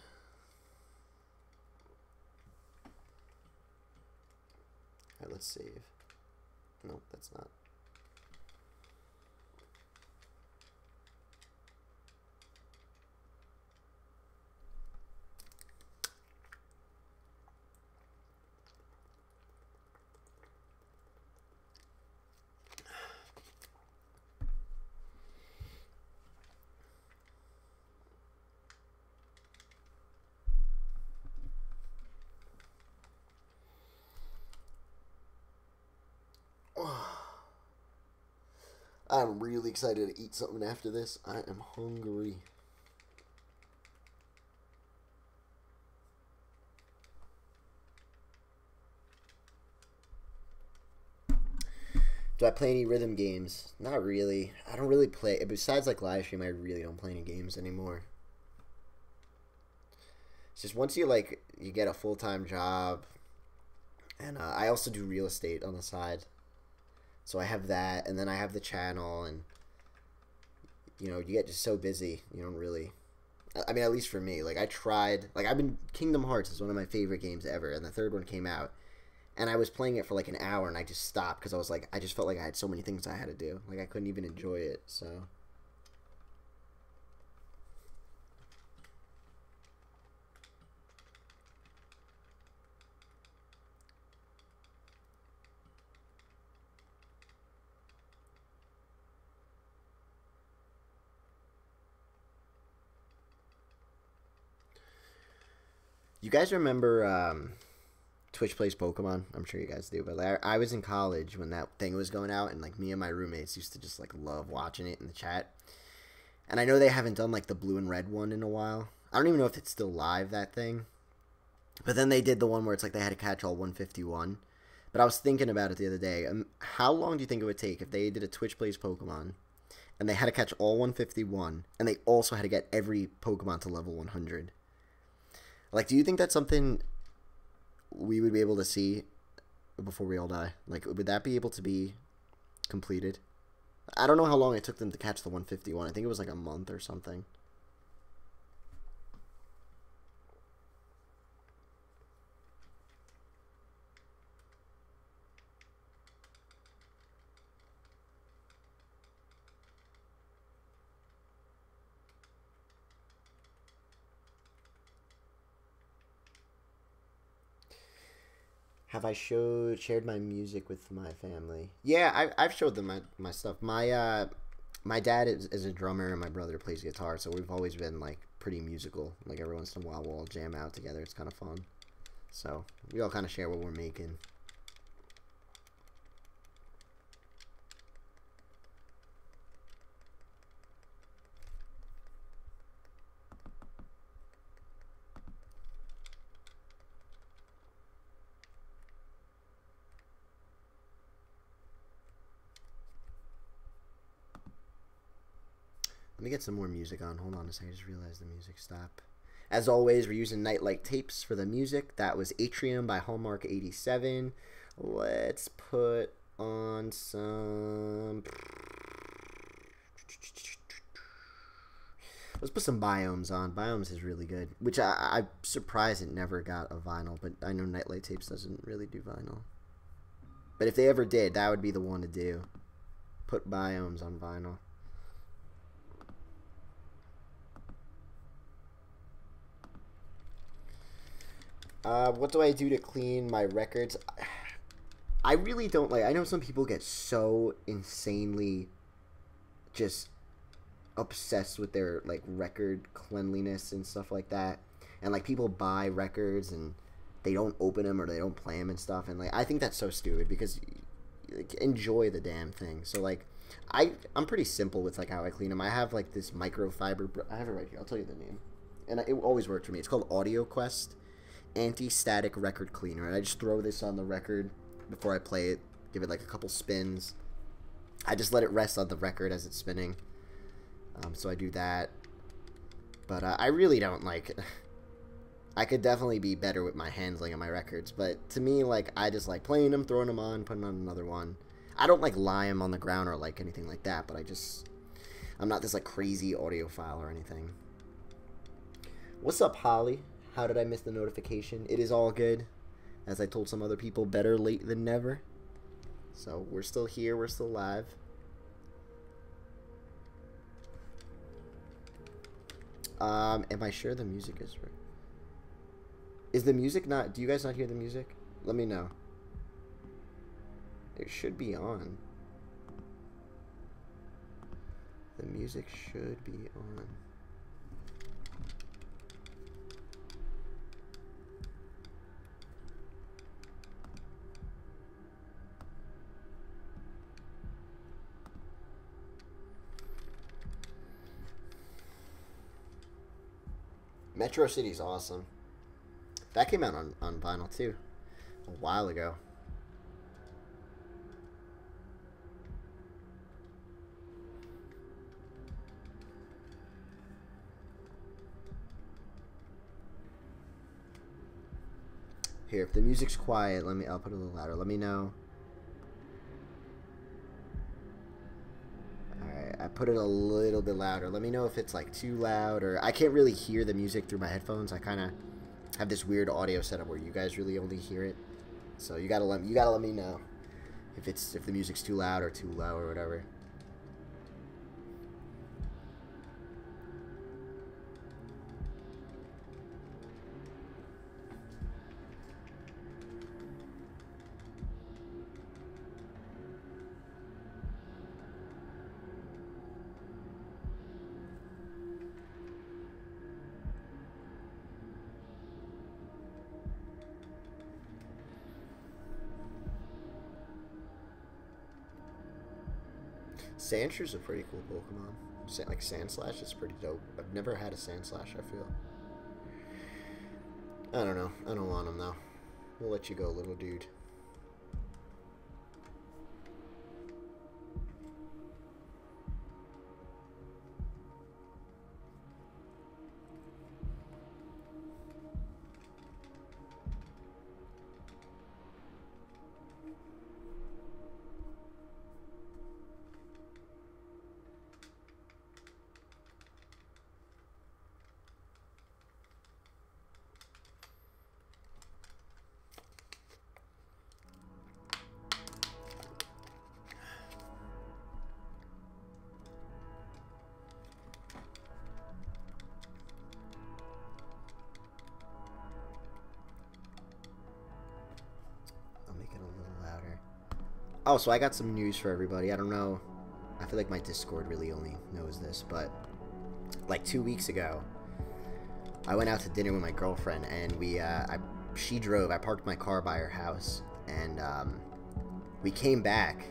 Alright, let's save. Nope, that's not. I'm really excited to eat something after this. I am hungry. Do I play any rhythm games? Not really. I don't really play. Besides like live stream, I really don't play any games anymore. It's just once you get a full-time job, and I also do real estate on the side. So I have that, and then I have the channel, and, you know, you get just so busy, you don't really, I mean, at least for me, like, I tried, like, Kingdom Hearts is one of my favorite games ever, and the third one came out, and I was playing it for, like, an hour, and I just stopped, because I was like, I just felt like I had so many things I had to do, like, I couldn't even enjoy it, so... You guys remember Twitch Plays Pokemon? I'm sure you guys do, but I was in college when that thing was going out, and like me and my roommates used to just like love watching it in the chat. And I know they haven't done like the blue and red one in a while. I don't even know if it's still live, that thing. But then they did the one where it's like they had to catch all 151. But I was thinking about it the other day. How long do you think it would take if they did a Twitch Plays Pokemon and they had to catch all 151 and they also had to get every Pokemon to level 100? Like, do you think that's something we would be able to see before we all die? Like, would that be able to be completed? I don't know how long it took them to catch the 151. I think it was like a month or something. Have I shared my music with my family? Yeah, I've showed them my stuff. My dad is a drummer and my brother plays guitar, so we've always been like pretty musical. Like every once in a while we'll all jam out together. It's kind of fun. So we all kind of share what we're making. Let me get some more music on. Hold on a second. I just realized the music stopped. As always, we're using Nightlight tapes for the music. That was Atrium by Hallmark 87. Let's put on some... Let's put some Biomes on. Biomes is really good. Which I'm surprised it never got a vinyl. But I know Nightlight tapes doesn't really do vinyl. But if they ever did, that would be the one to do. put biomes on vinyl. What do I do to clean my records? I really don't like. I know some people get so insanely just obsessed with their like record cleanliness and stuff like that, and like people buy records and they don't open them or they don't play them and stuff, and like I think that's so stupid because like, enjoy the damn thing. So like I'm pretty simple with like how I clean them. I have like this microfiber. I have it right here. I'll tell you the name, and it always worked for me. It's called Audio Quest Anti-Static Record Cleaner, and I just throw this on the record before I play it, give it like a couple spins. I just let it rest on the record as it's spinning. So I do that. But I really don't like... I could definitely be better with my handling of my records, but to me, like, I just like playing them, throwing them on, putting on another one. I don't like lie them on the ground or like anything like that, but I'm not this like crazy audiophile or anything. What's up, Holly? How did I miss the notification? It is all good. As I told some other people, better late than never. So we're still here, we're still live. Am I sure the music is right? Is the music not... Do you guys not hear the music? Let me know. It should be on. The music should be on. Metro City's awesome. That came out on vinyl too, a while ago. Here, if the music's quiet, I'll put it a little louder. Let me know. Alright, I put it a little bit louder. Let me know if it's like too loud, or I can't really hear the music through my headphones. I kind of have this weird audio setup where you guys really only hear it. So you gotta let me know if the music's too loud or too low or whatever. Sandshrews a pretty cool Pokemon. Like Sandslash is pretty dope. I've never had a Sandslash, I feel. I don't know. I don't want him though. We'll let you go, little dude. Oh, so I got some news for everybody. I don't know. I feel like my Discord really only knows this, but like 2 weeks ago, I went out to dinner with my girlfriend, and she drove. I parked my car by her house, and we came back,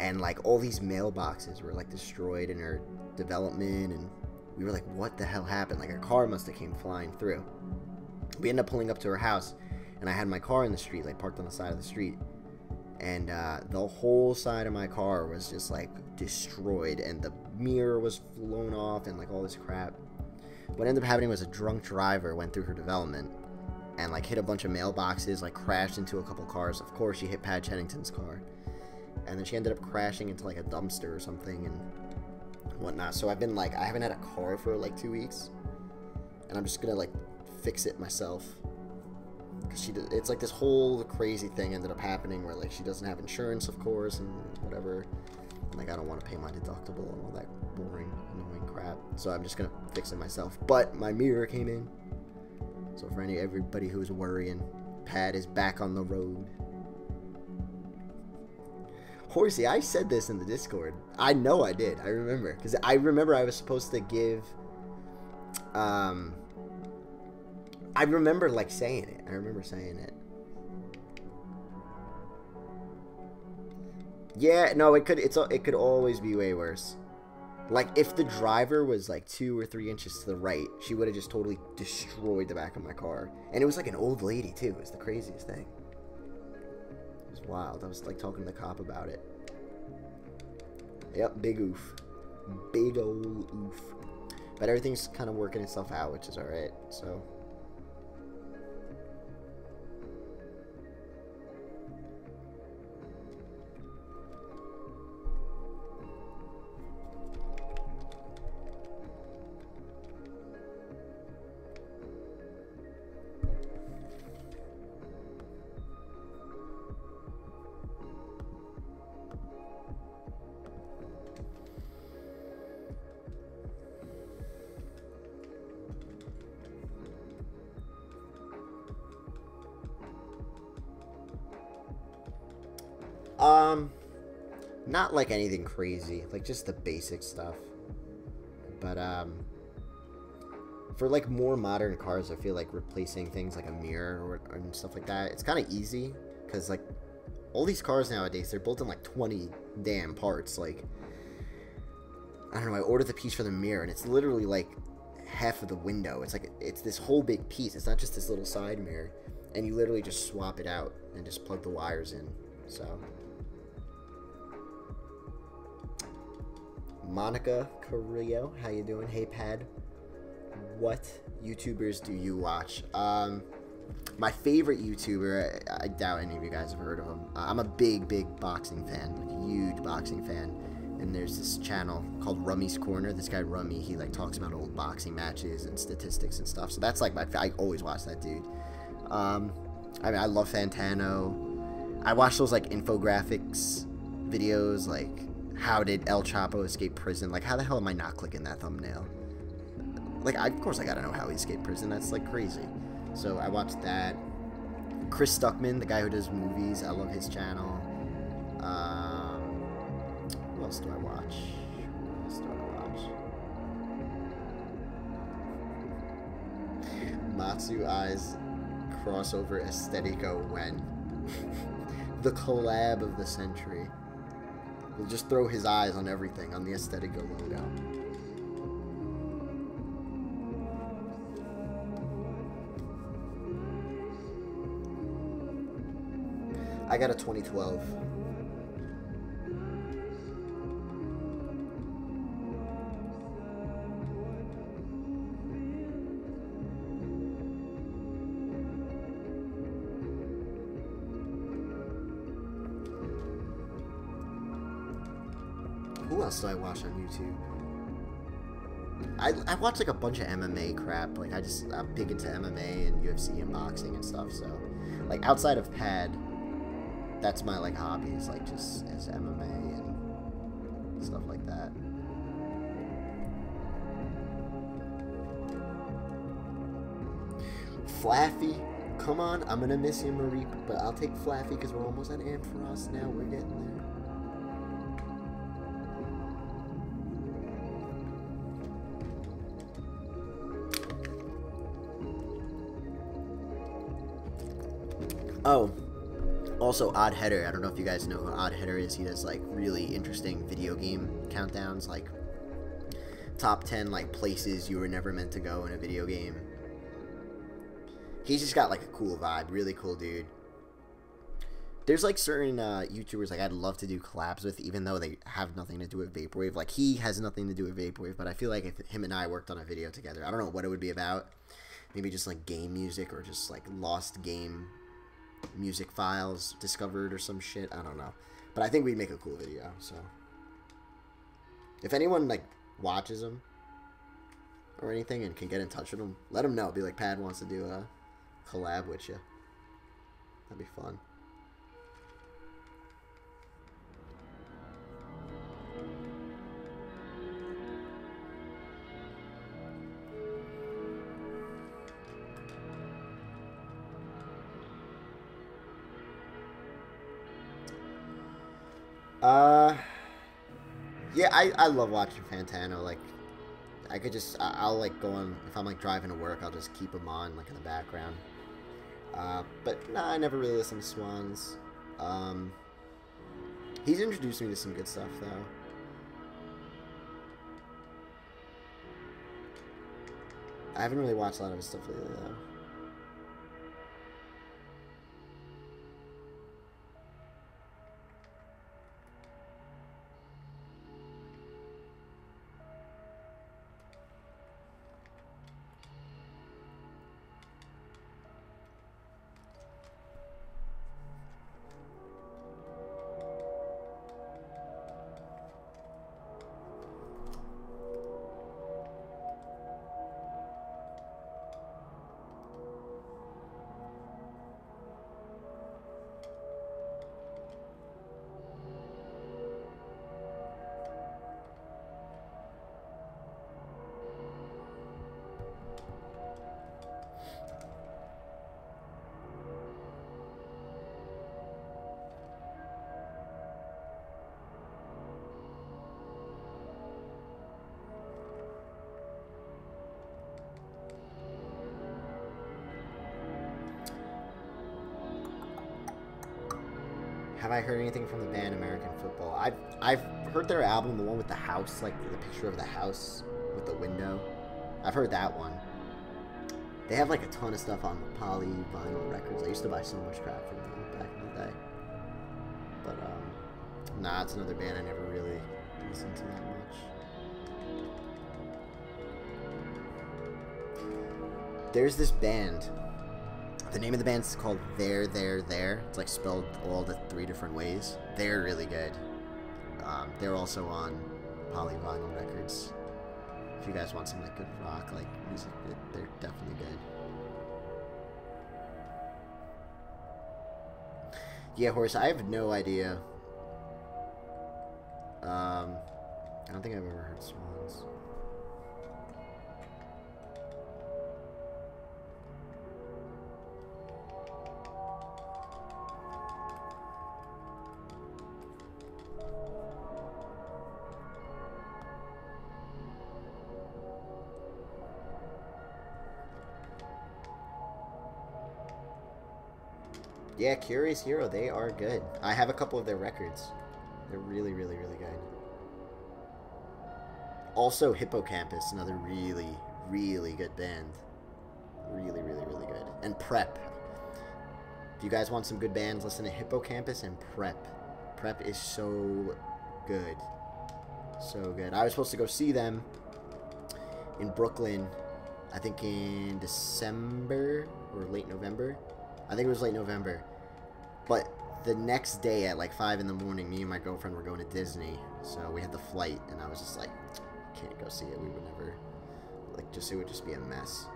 and like all these mailboxes were like destroyed in her development, and we were like, what the hell happened? Like a car must have came flying through. We ended up pulling up to her house, and I had my car in the street, like parked on the side of the street. And the whole side of my car was just like destroyed, and the mirror was blown off and like all this crap. What ended up happening was a drunk driver went through her development and like hit a bunch of mailboxes, like crashed into a couple cars. Of course, she hit Pat Chennington's car, and then she ended up crashing into like a dumpster or something and whatnot. So I've been like, I haven't had a car for like 2 weeks, and I'm just gonna like fix it myself. Cause it's like this whole crazy thing ended up happening where like she doesn't have insurance, of course, and whatever. Like, I don't want to pay my deductible and all that boring, annoying crap. So I'm just gonna fix it myself. But my mirror came in. So for everybody who's worrying, Pad is back on the road. Horsey, I said this in the Discord. I know I did. I remember. Because I remember I was supposed to give... I remember, like, saying it. I remember saying it. Yeah, no, it could always be way worse. Like, if the driver was, like, 2 or 3 inches to the right, she would have just totally destroyed the back of my car. And it was, like, an old lady, too. It was the craziest thing. It was wild. I was, like, talking to the cop about it. Yep, big oof. Big old oof. But everything's kind of working itself out, which is alright, so... Not like anything crazy, like just the basic stuff. But for like more modern cars, I feel like replacing things like a mirror and stuff like that, it's kind of easy because like all these cars nowadays, they're built in like 20 damn parts. Like, I don't know, I ordered the piece for the mirror and it's literally like half of the window. It's like it's this whole big piece. It's not just this little side mirror, and you literally just swap it out and just plug the wires in. So Monica Carrillo, how you doing? Hey Pad, what YouTubers do you watch? My favorite YouTuber, I doubt any of you guys have heard of him. I'm a big boxing fan, like a huge boxing fan. And there's this channel called Rummy's Corner. This guy Rummy, he like talks about old boxing matches and statistics and stuff. So that's like I always watch that dude. I mean, I love Fantano. I watch those like infographics videos, like how did El Chapo escape prison? Like, how the hell am I not clicking that thumbnail? Like, of course I gotta know how he escaped prison. That's like crazy. So I watched that. Chris Stuckman, the guy who does movies, I love his channel. Who else do I watch? Who else do I watch? Matsu Eyes crossover Aesthetico when the collab of the century. We'll just throw his eyes on everything on the Aesthetico logo. I got a 2012. Who else do I watch on YouTube? I watch like a bunch of MMA crap. Like I'm big into MMA and UFC and boxing and stuff. So like outside of Pad, that's my like hobbies, like just as MMA and stuff like that. Flaffy, come on, I'm gonna miss you, Marie, but I'll take Flaffy because we're almost at Ampharos now. We're getting there. Oh, also Odd Header. I don't know if you guys know who Odd Header is. He does like really interesting video game countdowns, like top 10 like places you were never meant to go in a video game. He's just got like a cool vibe, really cool dude. There's like certain YouTubers like I'd love to do collabs with, even though they have nothing to do with Vaporwave. Like he has nothing to do with Vaporwave, but I feel like if him and I worked on a video together, I don't know what it would be about. Maybe just like game music or just like lost game music files discovered or some shit. I don't know, but I think we'd make a cool video. So if anyone like watches them or anything and can get in touch with them, let them know. Be like, Pad wants to do a collab with you. That'd be fun. Uh, yeah, I love watching Fantano. Like, I could just, I'll like go on, if I'm like driving to work, I'll just keep him on like in the background. But nah, I never really listen to Swans. He's introduced me to some good stuff though. I haven't really watched a lot of his stuff lately though. Have I heard anything from the band American Football? I've heard their album, the one with the house, like the picture of the house with the window. I've heard that one. They have like a ton of stuff on Poly Vinyl Records. I used to buy so much crap from them back in the day. But nah, it's another band I never really listened to that much. There's this band. The name of the band is called There. It's like spelled all the 3 different ways. They're really good. They're also on Poly Vinyl Records. If you guys want some like good rock like music, they're definitely good. Yeah, Horse, I have no idea. I don't think I've ever heard Swans. Yeah, Curious Hero, they are good. I have a couple of their records. They're really, really, really good. Also, Hippocampus, another really, really good band. Really, really, really good. And Prep. If you guys want some good bands, listen to Hippocampus and Prep. Prep is so good. So good. I was supposed to go see them in Brooklyn, I think in December or late November. I think it was late November. But the next day at like 5 in the morning, me and my girlfriend were going to Disney. So we had the flight, and I was just like, can't go see it. We would never, like, it would just be a mess.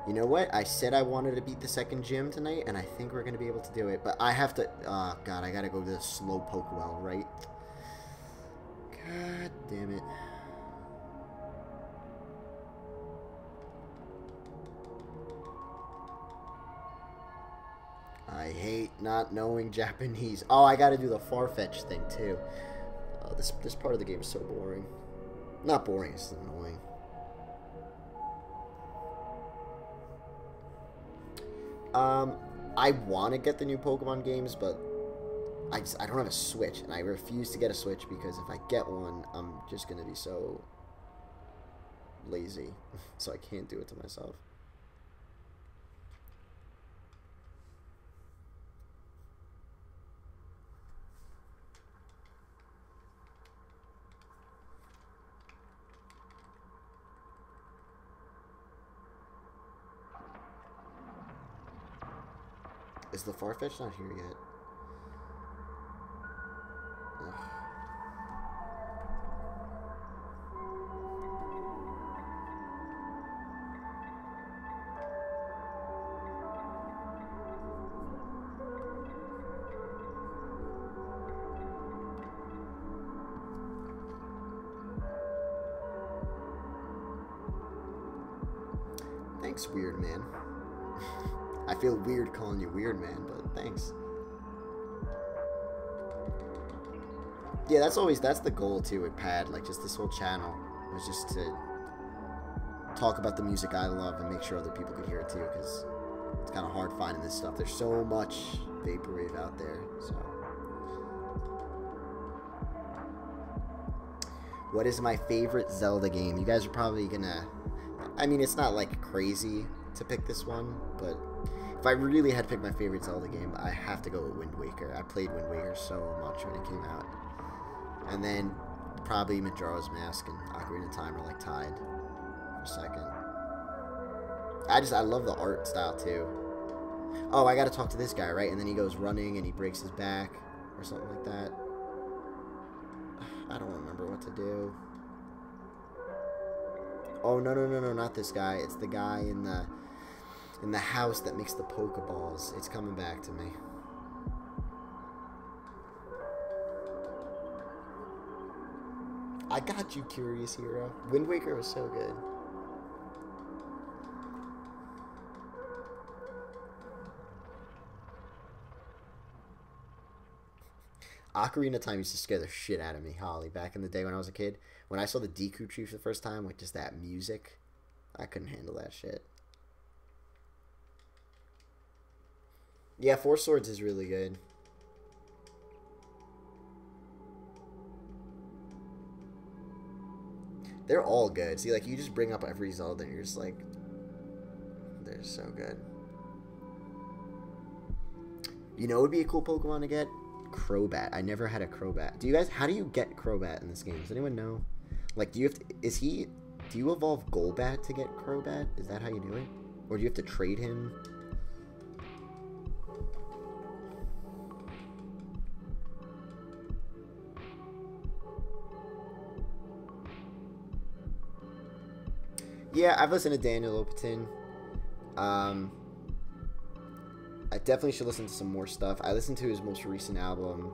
You know what? I said I wanted to beat the second gym tonight, and I think we're going to be able to do it. But I have to, oh God, I got to go to the Slowpoke well, right? God damn it. I hate not knowing Japanese. Oh, I gotta do the Farfetch thing, too. This part of the game is so boring. Not boring, it's annoying. I want to get the new Pokemon games, but I don't have a Switch, and I refuse to get a Switch because if I get one, I'm just gonna be so lazy, so I can't do it to myself. Is the Farfetch not here yet? Ugh. Thanks, weird man. I feel weird calling you weird, man, but thanks. Yeah, that's the goal too with Pad, like just this whole channel was just to talk about the music I love and make sure other people could hear it too, because it's kind of hard finding this stuff. There's so much Vaporwave out there, so. What is my favorite Zelda game? You guys are probably gonna, I mean, it's not like crazy to pick this one, but if I really had to pick my favorite Zelda game, I have to go with Wind Waker. I played Wind Waker so much when it came out. And then probably Majora's Mask and Ocarina of Time are like tied for second. I love the art style too. Oh, I gotta talk to this guy, right? And then he goes running and he breaks his back or something like that. I don't remember what to do. Oh, no, not this guy. It's the guy in the house that makes the Pokeballs. It's coming back to me. I got you, Curious Hero. Wind Waker was so good. Ocarina of Time used to scare the shit out of me, Holly, back in the day when I was a kid. When I saw the Deku Tree for the first time with just that music, I couldn't handle that shit. Yeah, Four Swords is really good. They're all good. See, like, you just bring up every Zelda and you're just like, they're so good. You know what would be a cool Pokemon to get? Crobat. I never had a Crobat. Do you guys, how do you get Crobat in this game? Does anyone know? Like, do you have to, do you evolve Golbat to get Crobat? Is that how you do it? Or do you have to trade him? Yeah, I've listened to Daniel Lopatin. I definitely should listen to some more stuff. I listened to his most recent album,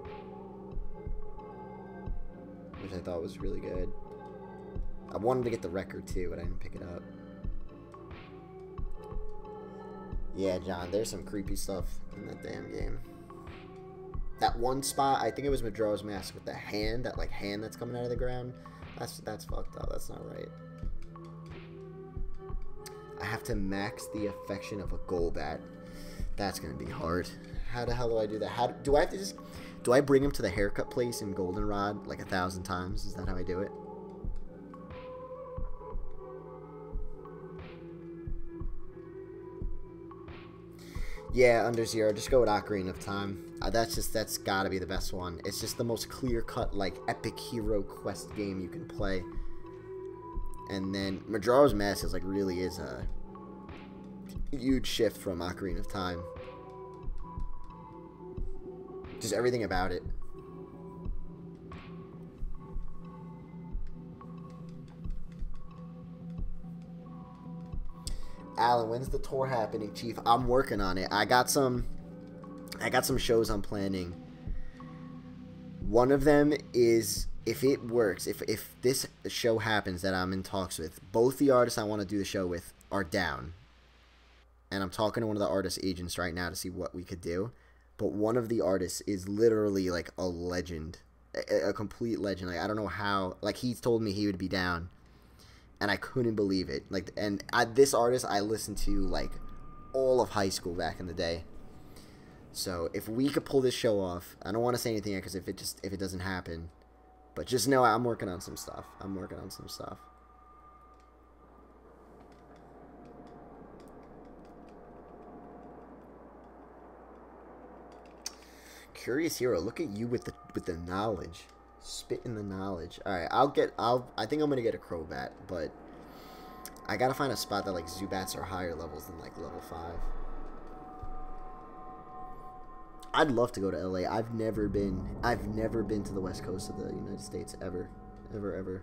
which I thought was really good. I wanted to get the record too, but I didn't pick it up. Yeah, John, there's some creepy stuff in that damn game. That one spot, I think it was Majora's Mask with the hand, that like hand that's coming out of the ground. That's fucked up. That's not right. I have to max the affection of a Golbat. That's gonna be hard. How the hell do I do that? Do I have to just, do I bring him to the haircut place in Goldenrod like 1,000 times? Is that how I do it? Yeah, Under Zero. Just go with Ocarina of Time. That's gotta be the best one. It's just the most clear-cut, like, epic hero quest game you can play. And then Majora's Mask is like really is a huge shift from Ocarina of Time. Just everything about it. Alan, when's the tour happening, Chief? I'm working on it. I got some shows I'm planning. One of them is, if it works, if this show happens that I'm in talks with, both the artists I want to do the show with are down. And I'm talking to one of the artist agents right now to see what we could do. But one of the artists is literally like a legend. A complete legend. Like, I don't know how. Like, he told me he would be down. And I couldn't believe it. Like, and this artist I listened to like all of high school back in the day. So if we could pull this show off, I don't want to say anything because if it doesn't happen, but just know I'm working on some stuff. I'm working on some stuff. Curious Hero, look at you with the knowledge. Spitting the knowledge. Alright, I think I'm gonna get a Crobat, but I gotta find a spot that like Zubats are higher levels than like level 5. I'd love to go to LA. I've never been to the west coast of the United States ever. Ever.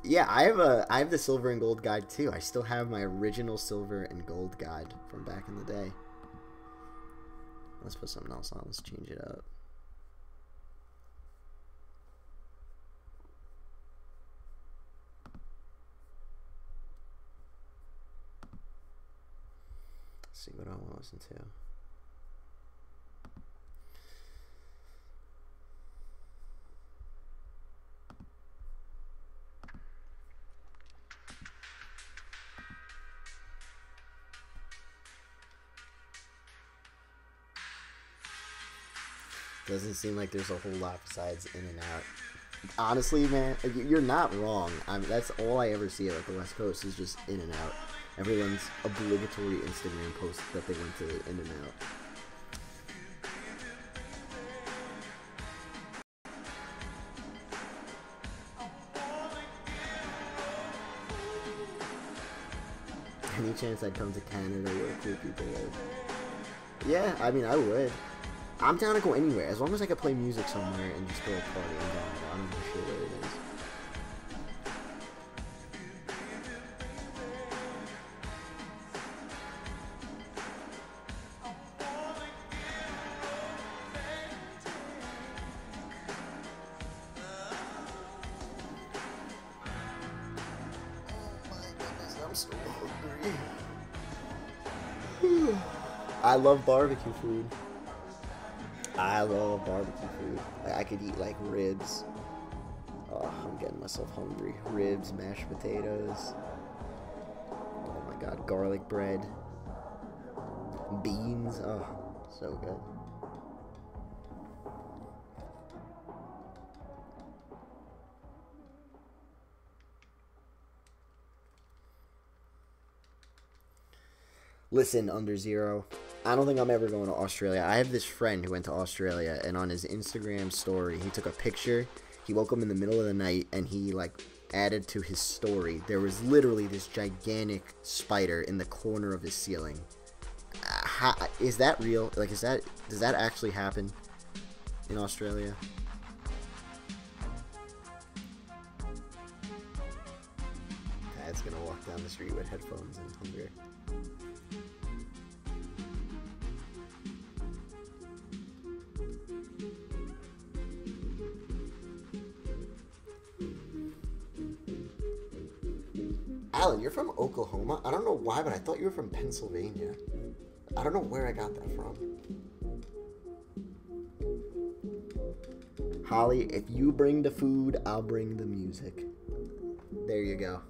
Yeah, I have the silver and gold guide too. I still have my original silver and gold guide from back in the day. Let's put something else on. Let's change it up. Let's see what I want to listen to. Doesn't seem like there's a whole lot besides in and out. Honestly, man, you're not wrong. That's all I ever see at the West Coast is just in and out. Everyone's obligatory Instagram post that they went to in and out. Any chance I'd come to Canada where cool people live? Yeah, I mean, I would. I'm down to go anywhere. As long as I can play music somewhere and just throw a party, I'm down to go. I'm not sure where it is. Oh my goodness, I'm so hungry. I love barbecue food. I love barbecue food. I could eat like ribs. Oh, I'm getting myself hungry. Ribs, mashed potatoes. Oh my god, garlic bread. Beans. Oh, so good. Listen, Under Zero. I don't think I'm ever going to Australia. I have this friend who went to Australia, and on his Instagram story, he took a picture. He woke up in the middle of the night, and he, like, added to his story. There was literally this gigantic spider in the corner of his ceiling. Is that real? Like, does that actually happen in Australia? Dad's gonna walk down the street with headphones and hunger. Alan, you're from Oklahoma? I don't know why, but I thought you were from Pennsylvania. I don't know where I got that from. Holly, if you bring the food, I'll bring the music. There you go.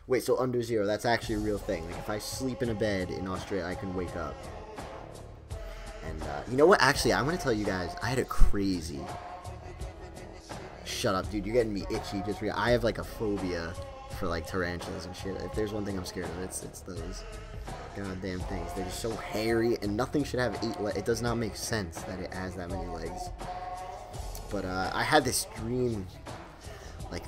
Wait, so Under Zero, that's actually a real thing. Like, if I sleep in a bed in Australia, I can wake up. And, you know what? Actually, I'm going to tell you guys, I had a crazy... Shut up, dude. You're getting me itchy. I have, like, a phobia for, like, tarantulas and shit. If there's one thing I'm scared of, it's those goddamn things. They're just so hairy, and nothing should have 8 legs. It does not make sense that it has that many legs. But, I had this dream... like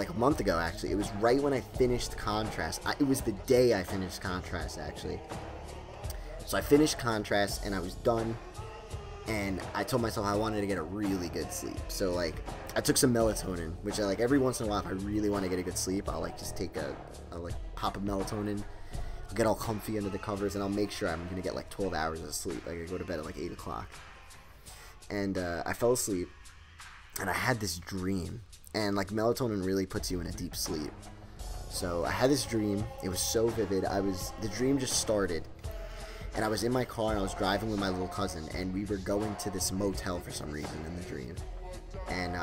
a month ago, actually. It was right when I finished Contrast. It was the day I finished Contrast, actually. So I finished Contrast, and I was done, and I told myself I wanted to get a really good sleep. So, like, I took some melatonin, which I, like, every once in a while, if I really want to get a good sleep, I'll, like, just take I'll, like, pop a melatonin, get all comfy under the covers, and I'll make sure I'm going to get, like, 12 hours of sleep. Like, I go to bed at, like, 8 o'clock. And, I fell asleep, and I had this dream. And, like, melatonin really puts you in a deep sleep. So, I had this dream. It was so vivid. The dream just started. And I was in my car, and I was driving with my little cousin. And we were going to this motel for some reason in the dream. And,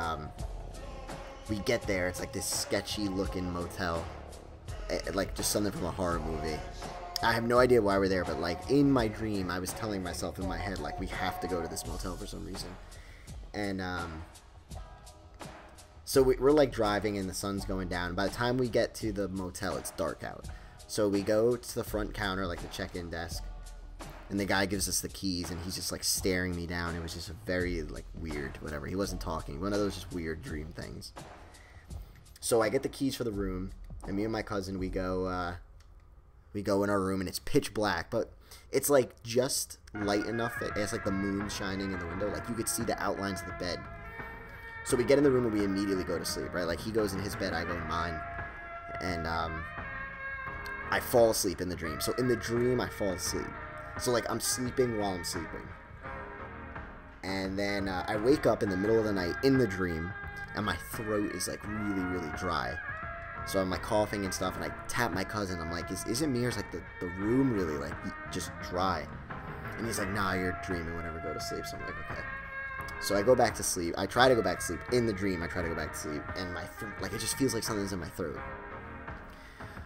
we get there. It's, like, this sketchy-looking motel. Like, just something from a horror movie. I have no idea why we're there. But, like, in my dream, I was telling myself in my head, like, we have to go to this motel for some reason. And, so we're like driving and the sun's going down. By the time we get to the motel, it's dark out. So we go to the front counter, like the check-in desk, and the guy gives us the keys, and he's just like staring me down. It was just a very like weird, whatever. He wasn't talking. One of those just weird dream things. So I get the keys for the room, and me and my cousin, we go We go in our room, and it's pitch black, but it's like just light enough that it's like the moon shining in the window. Like, you could see the outlines of the bed. So we get in the room, and we immediately go to sleep, right? Like, he goes in his bed, I go in mine. And I fall asleep in the dream. So in the dream, I fall asleep. So, like, I'm sleeping while I'm sleeping. And then I wake up in the middle of the night in the dream, and my throat is, like, really, really dry. So I'm, like, coughing and stuff, and I tap my cousin. I'm like, is it me, or is, like, the room really, like, just dry? And he's like, nah, you're dreaming, whatever, go to sleep. So I'm like, okay. So I go back to sleep. I try to go back to sleep. In the dream, I try to go back to sleep, and my like, it just feels like something's in my throat.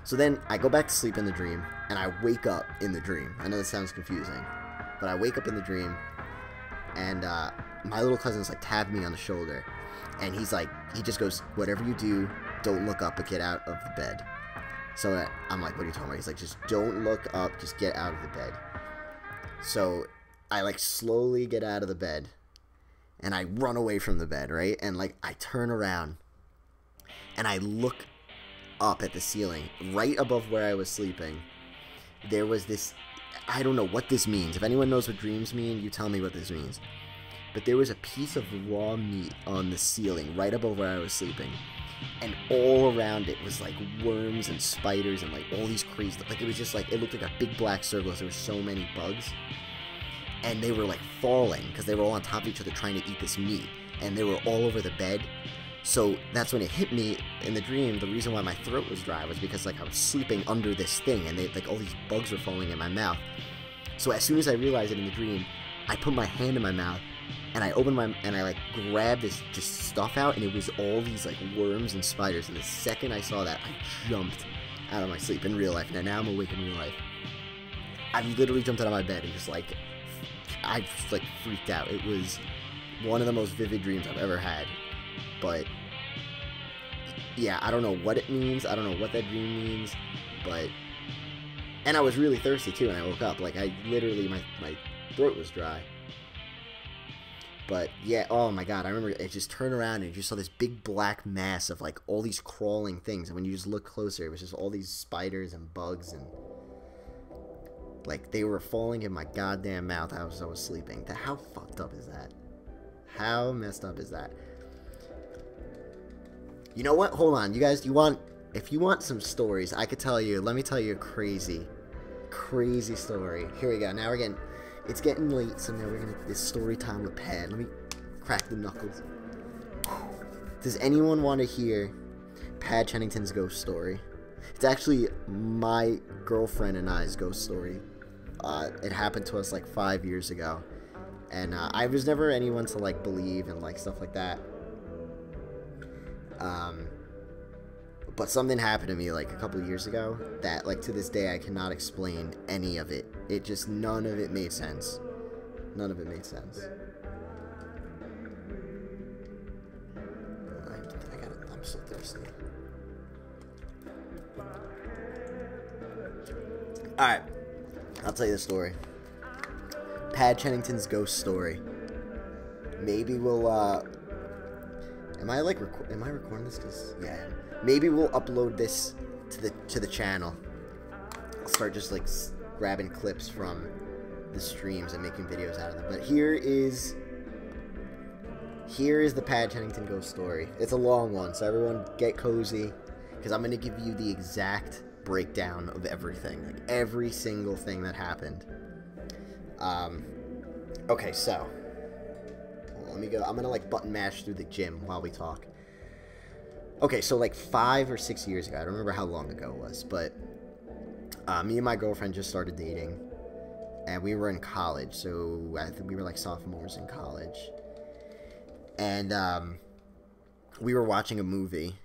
So then I go back to sleep in the dream, and I wake up in the dream. I know this sounds confusing, but I wake up in the dream, and my little cousin's, like, tapped me on the shoulder, and he's like, he just goes, whatever you do, don't look up, but get out of the bed. So I'm like, what are you talking about? He's like, just don't look up, just get out of the bed. So I, like, slowly get out of the bed, and I run away from the bed, right? And, like, I turn around, and I look up at the ceiling, right above where I was sleeping. There was this, I don't know what this means. If anyone knows what dreams mean, you tell me what this means. But there was a piece of raw meat on the ceiling, right above where I was sleeping. And all around it was, like, worms and spiders and, like, all these crazy, like, it was just, like, it looked like a big black circle. There were so many bugs. And they were, like, falling, because they were all on top of each other trying to eat this meat. And they were all over the bed. So that's when it hit me in the dream. The reason why my throat was dry was because, like, I was sleeping under this thing, and they, like, all these bugs were falling in my mouth. So as soon as I realized it in the dream, I put my hand in my mouth, and I opened my, and I, like, grabbed this just stuff out, and it was all these, like, worms and spiders. And the second I saw that, I jumped out of my sleep in real life. Now I'm awake in real life. I literally jumped out of my bed and just, like, I just, like, freaked out. It was one of the most vivid dreams I've ever had. But yeah, I don't know what it means. I don't know what that dream means. But, and I was really thirsty too, and I woke up. Like, I literally, my throat was dry. But yeah, oh my god, I remember it just turned around and you just saw this big black mass of, like, all these crawling things. And when you just look closer, it was just all these spiders and bugs, and, like, they were falling in my goddamn mouth as I was sleeping. How fucked up is that? How messed up is that? You know what? Hold on. You guys, if you want some stories, I could tell you. Let me tell you a crazy story. Here we go. Now it's getting late, so now we're going to, this story time with Pad. Let me crack the knuckles. Does anyone want to hear Pad Chennington's ghost story? It's actually my girlfriend and I's ghost story. It happened to us, like, 5 years ago. And I was never anyone to, like, believe and, like, stuff like that. But something happened to me, like, a couple years ago that, like, to this day I cannot explain any of it. It just, none of it made sense. None of it made sense. I'm so thirsty. Alright, I'll tell you the story. Pad Chennington's ghost story. Maybe we'll, am I recording this? 'Cause, yeah, maybe we'll upload this to the channel. I'll start just, like, grabbing clips from the streams and making videos out of them. But here is the Pad Chennington ghost story. It's a long one, so everyone get cozy, because I'm going to give you the exact breakdown of everything, like, every single thing that happened. Okay, so let me go. I'm gonna, like, button mash through the gym while we talk. Okay, so, like, 5 or 6 years ago, I don't remember how long ago it was, but me and my girlfriend just started dating, and we were in college, so I think we were, like, sophomores in college, and we were watching a movie.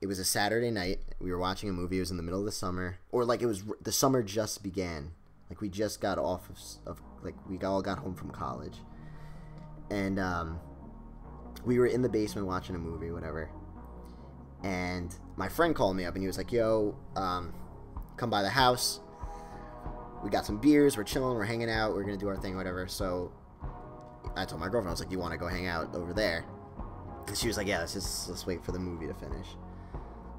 It was a Saturday night. We were watching a movie. It was in the middle of the summer, or, like, it was, the summer just began. Like, we just got off of like, we all got home from college. And, we were in the basement watching a movie, whatever. And my friend called me up, and he was like, yo, come by the house. We got some beers. We're chilling. We're hanging out. We're going to do our thing, whatever. So I told my girlfriend, I was like, you want to go hang out over there? And she was like, yeah, let's wait for the movie to finish.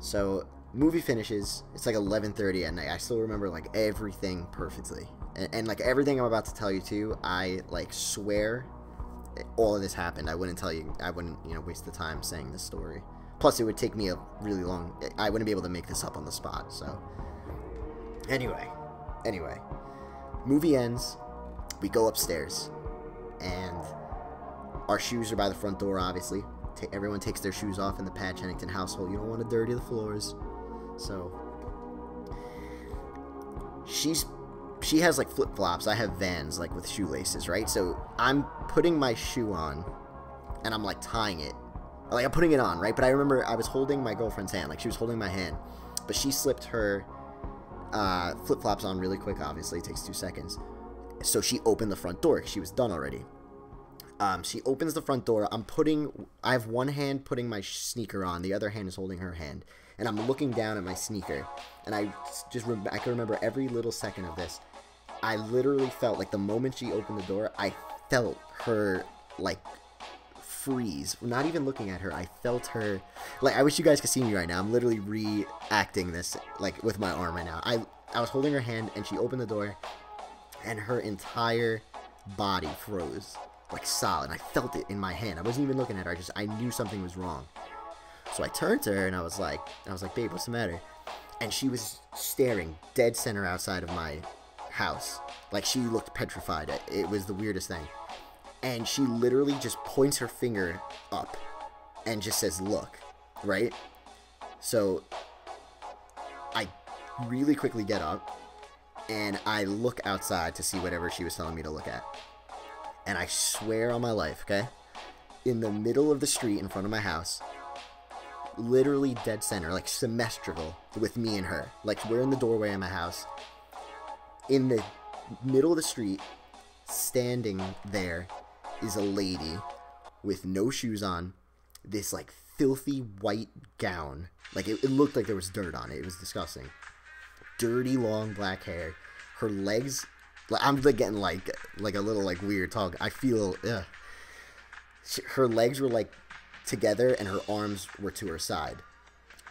So movie finishes. It's like 11:30 at night. I still remember like everything perfectly, and like everything I'm about to tell you too. I like swear all of this happened. I wouldn't tell you. I wouldn't, you know, waste the time saying this story. Plus, it would take me a really long. I wouldn't be able to make this up on the spot. So, anyway, movie ends. We go upstairs, and our shoes are by the front door. Obviously, everyone takes their shoes off in the Pat Chennington household. You don't want to dirty the floors, so she has like flip flops. I have Vans like with shoelaces, right? So I'm putting my shoe on, and I'm like tying it. Like, I'm putting it on, right? But I remember I was holding my girlfriend's hand. Like, she was holding my hand. But she slipped her flip-flops on really quick, obviously. It takes 2 seconds. So she opened the front door because she was done already. She opens the front door. I have one hand putting my sneaker on. The other hand is holding her hand. And I'm looking down at my sneaker. And I can remember every little second of this. I literally felt, like, the moment she opened the door, I felt her, like, freeze. Not even looking at her. I felt her, like, I wish you guys could see me right now. I'm literally reacting this, like, with my arm right now. I was holding her hand, and she opened the door, and her entire body froze, like, solid. I felt it in my hand. I wasn't even looking at her. I knew something was wrong. So I turned to her, and I was like, babe, what's the matter? And she was staring dead center outside of my house. Like, she looked petrified. It was the weirdest thing. And she literally just points her finger up and just says, look, right? So I really quickly get up and I look outside to see whatever she was telling me to look at. And I swear on my life, okay? In the middle of the street in front of my house, literally dead center, like symmetrical with me and her. Like, we're in the doorway of my house. In the middle of the street, standing there, is a lady with no shoes on, this like filthy white gown. Like, it looked like there was dirt on it. It was disgusting. Dirty long black hair. Her legs, like, I'm like getting like a little like weird talk. I feel her legs were like together and her arms were to her side.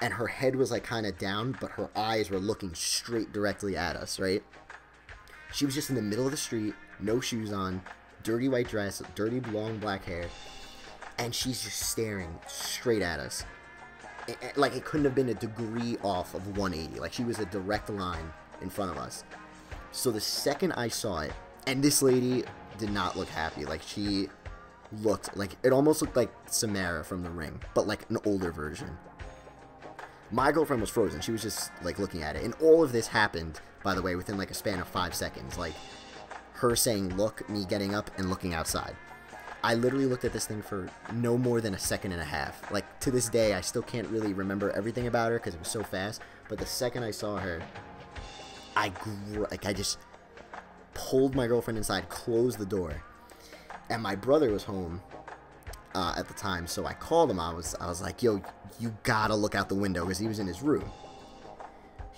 And her head was like kind of down, but her eyes were looking straight directly at us, right? She was just in the middle of the street, no shoes on, dirty white dress, dirty long black hair, and she's just staring straight at us. Like, it couldn't have been a degree off of 180. Like, she was a direct line in front of us. So the second I saw it, and this lady did not look happy. Like, she looked like, it almost looked like Zamora from The Ring, but like an older version. My girlfriend was frozen. She was just like looking at it. And all of this happened, by the way, within like a span of 5 seconds. Like, her saying, look, me getting up and looking outside. I literally looked at this thing for no more than a second and a half. Like, to this day, I still can't really remember everything about her because it was so fast. But the second I saw her, I just pulled my girlfriend inside, closed the door. And my brother was home at the time, so I called him. I was like, yo, you gotta look out the window, because he was in his room.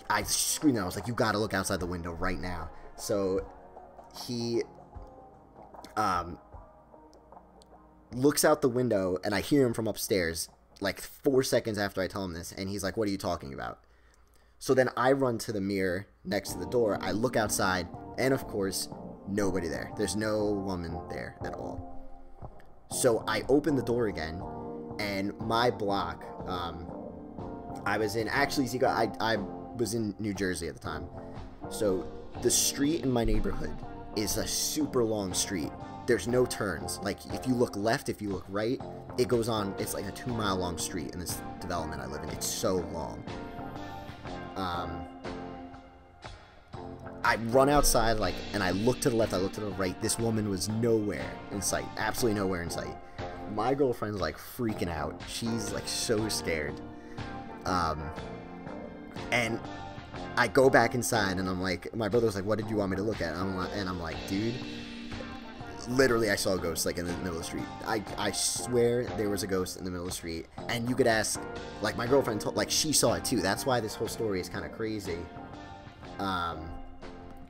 I screamed out. I was like, you gotta look outside the window right now. So he looks out the window, and I hear him from upstairs, like 4 seconds after I tell him this, and he's like, what are you talking about? So then I run to the mirror next to the door, I look outside, and of course, nobody there. There's no woman there at all. So I open the door again, and my block, I was in, actually, Siegel, I was in New Jersey at the time. So the street in my neighborhood is a super long street. There's no turns. Like, if you look left, if you look right, it goes on. It's like a 2-mile long street in this development I live in. It's so long. I run outside, like, and I look to the left, I look to the right. This woman was nowhere in sight. Absolutely nowhere in sight. My girlfriend's, like, freaking out. She's, like, so scared. And I go back inside, and I'm like, my brother was like, what did you want me to look at? And I'm like, dude, literally I saw a ghost, like, in the middle of the street. I swear there was a ghost in the middle of the street. And you could ask, like, my girlfriend told, like, she saw it too. That's why this whole story is kind of crazy.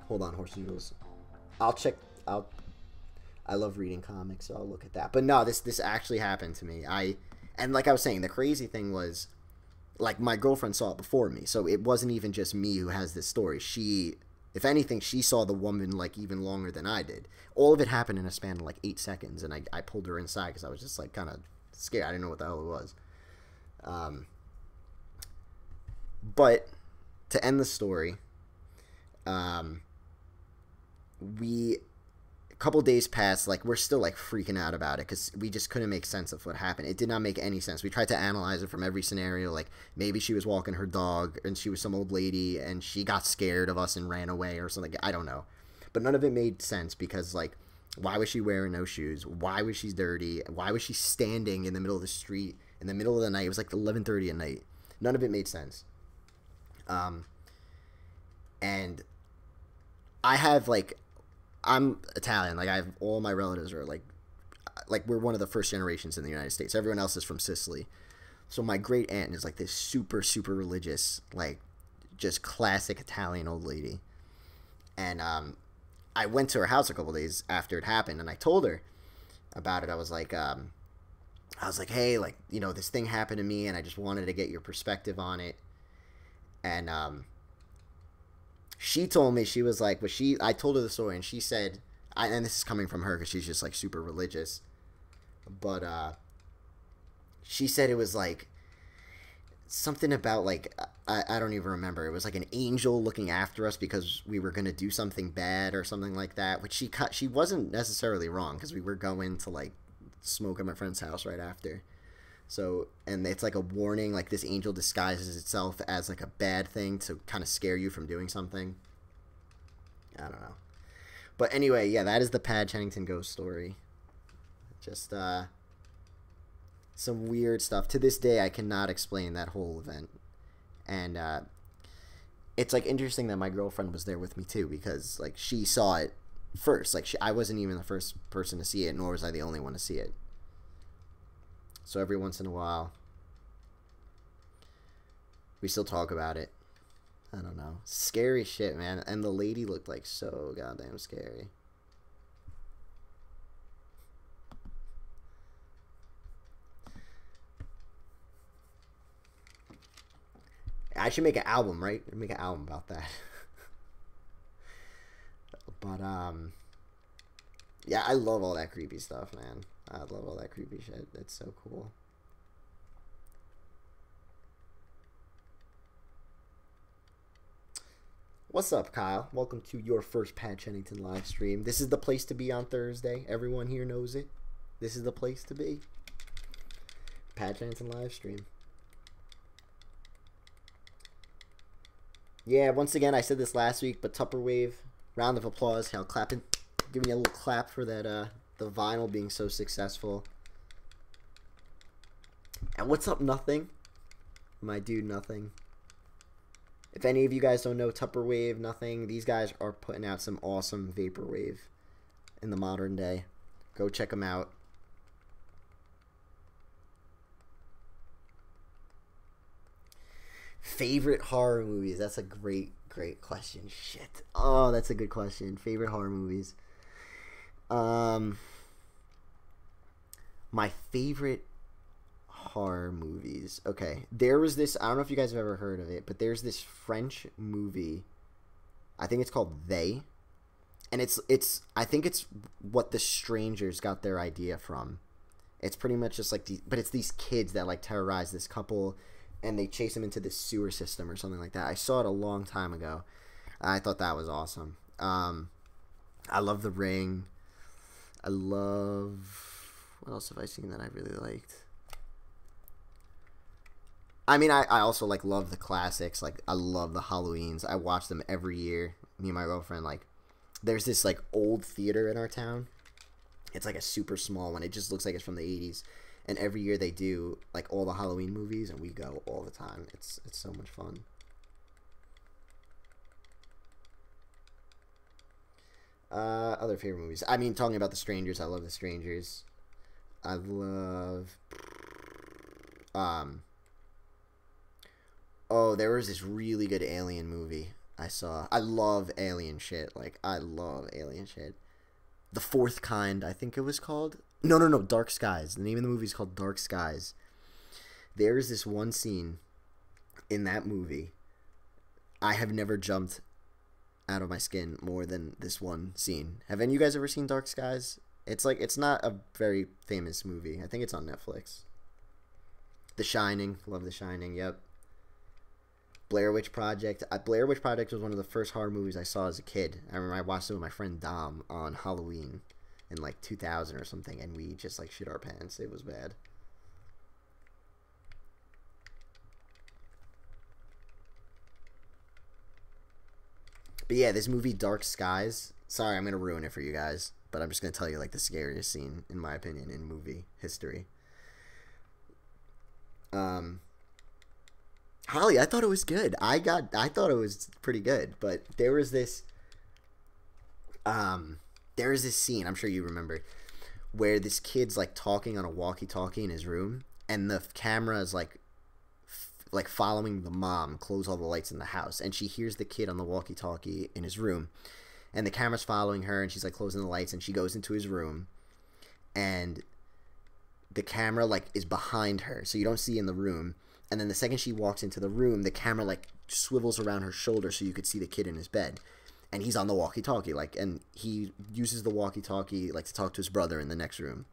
Hold on, horse noodles. I'll check. I love reading comics, so I'll look at that. But no, this actually happened to me. And like I was saying, the crazy thing was, like, my girlfriend saw it before me, so it wasn't even just me who has this story. She, if anything, she saw the woman, like, even longer than I did. All of it happened in a span of, like, 8 seconds, and I pulled her inside because I was just, like, kind of scared. I didn't know what the hell it was. But to end the story, a couple days passed, like, we're still, like, freaking out about it because we just couldn't make sense of what happened. It did not make any sense. We tried to analyze it from every scenario. Like, maybe she was walking her dog and she was some old lady and she got scared of us and ran away or something. I don't know. But none of it made sense because, like, why was she wearing no shoes? Why was she dirty? Why was she standing in the middle of the street in the middle of the night? It was like 11:30 at night. None of it made sense. And I have, like, I'm Italian. Like, I have all my relatives are like we're one of the first generations in the United States. Everyone else is from Sicily. So my great aunt is like this super, super religious, like, just classic Italian old lady. And I went to her house a couple days after it happened, and I told her about it. I was like, hey, like, you know, this thing happened to me, and I just wanted to get your perspective on it. And she told me, she was like, I told her the story, and she said, and this is coming from her because she's just, like, super religious, but she said it was, like, something about, like, I don't even remember. It was, like, an angel looking after us because we were going to do something bad or something like that, which she wasn't necessarily wrong because we were going to, like, smoke at my friend's house right after. So, and it's like a warning, like, this angel disguises itself as, like, a bad thing to kind of scare you from doing something. I don't know. But anyway, yeah, that is the Pad Chennington ghost story. Just, some weird stuff. To this day, I cannot explain that whole event. And, it's, like, interesting that my girlfriend was there with me, too, because, like, she saw it first. Like, I wasn't even the first person to see it, nor was I the only one to see it. So every once in a while, we still talk about it. I don't know. Scary shit, man. And the lady looked, like, so goddamn scary. I should make an album, right? Make an album about that. But, yeah, I love all that creepy stuff, man. I love all that creepy shit. It's so cool. What's up, Kyle? Welcome to your first Pad Chennington live stream. This is the place to be on Thursday. Everyone here knows it. This is the place to be. Pad Chennington live stream. Yeah, once again, I said this last week, but Tupperwave, round of applause. Hell, clapping. Giving you a little clap for that, the vinyl being so successful. And what's up, Nothing? My dude, Nothing. If any of you guys don't know Tupperwave, Nothing, these guys are putting out some awesome Vaporwave in the modern day. Go check them out. Favorite horror movies? That's a great question. Shit. Oh, that's a good question. Favorite horror movies. My favorite horror movies. Okay, there was this, I don't know if you guys have ever heard of it, but there's this French movie. I think it's called They. And it's I think it's what The Strangers got their idea from. It's pretty much just like but it's these kids that, like, terrorize this couple and they chase them into this sewer system or something like that. I saw it a long time ago. I thought that was awesome. I love The Ring. I love, what else have I seen that I really liked? I mean, I also, like, love the classics. Like, I love the Halloweens. I watch them every year. Me and my girlfriend, like, there's this, like, old theater in our town. It's, like, a super small one. It just looks like it's from the 80s. And every year they do, like, all the Halloween movies, and we go all the time. It's so much fun. Other favorite movies. I mean, talking about The Strangers, I love The Strangers. I love, oh, there was this really good Alien movie I saw. I love alien shit. Like, I love alien shit. The Fourth Kind, I think it was called. No, Dark Skies. The name of the movie is called Dark Skies. There's this one scene in that movie, I have never jumped out of my skin more than this one scene. Have any of you guys ever seen Dark Skies? It's not a very famous movie. I think it's on Netflix. The Shining. Love The Shining. Yep. Blair Witch Project. Blair Witch Project was one of the first horror movies I saw as a kid. I remember I watched it with my friend Dom on Halloween in like 2000 or something, and we just like shit our pants. It was bad. But yeah, this movie Dark Skies. Sorry, I'm gonna ruin it for you guys, but I'm just gonna tell you like the scariest scene in my opinion in movie history. Holly, I thought it was good. I thought it was pretty good, but there was this scene, I'm sure you remember, where this kid's like talking on a walkie-talkie in his room, and the camera is like following the mom close all the lights in the house, and she hears the kid on the walkie-talkie in his room, and the camera's following her, and she's like closing the lights, and she goes into his room, and the camera like is behind her, so you don't see in the room. And then the second she walks into the room, the camera like swivels around her shoulder so you could see the kid in his bed, and he's on the walkie-talkie, like, and he uses the walkie-talkie like to talk to his brother in the next room.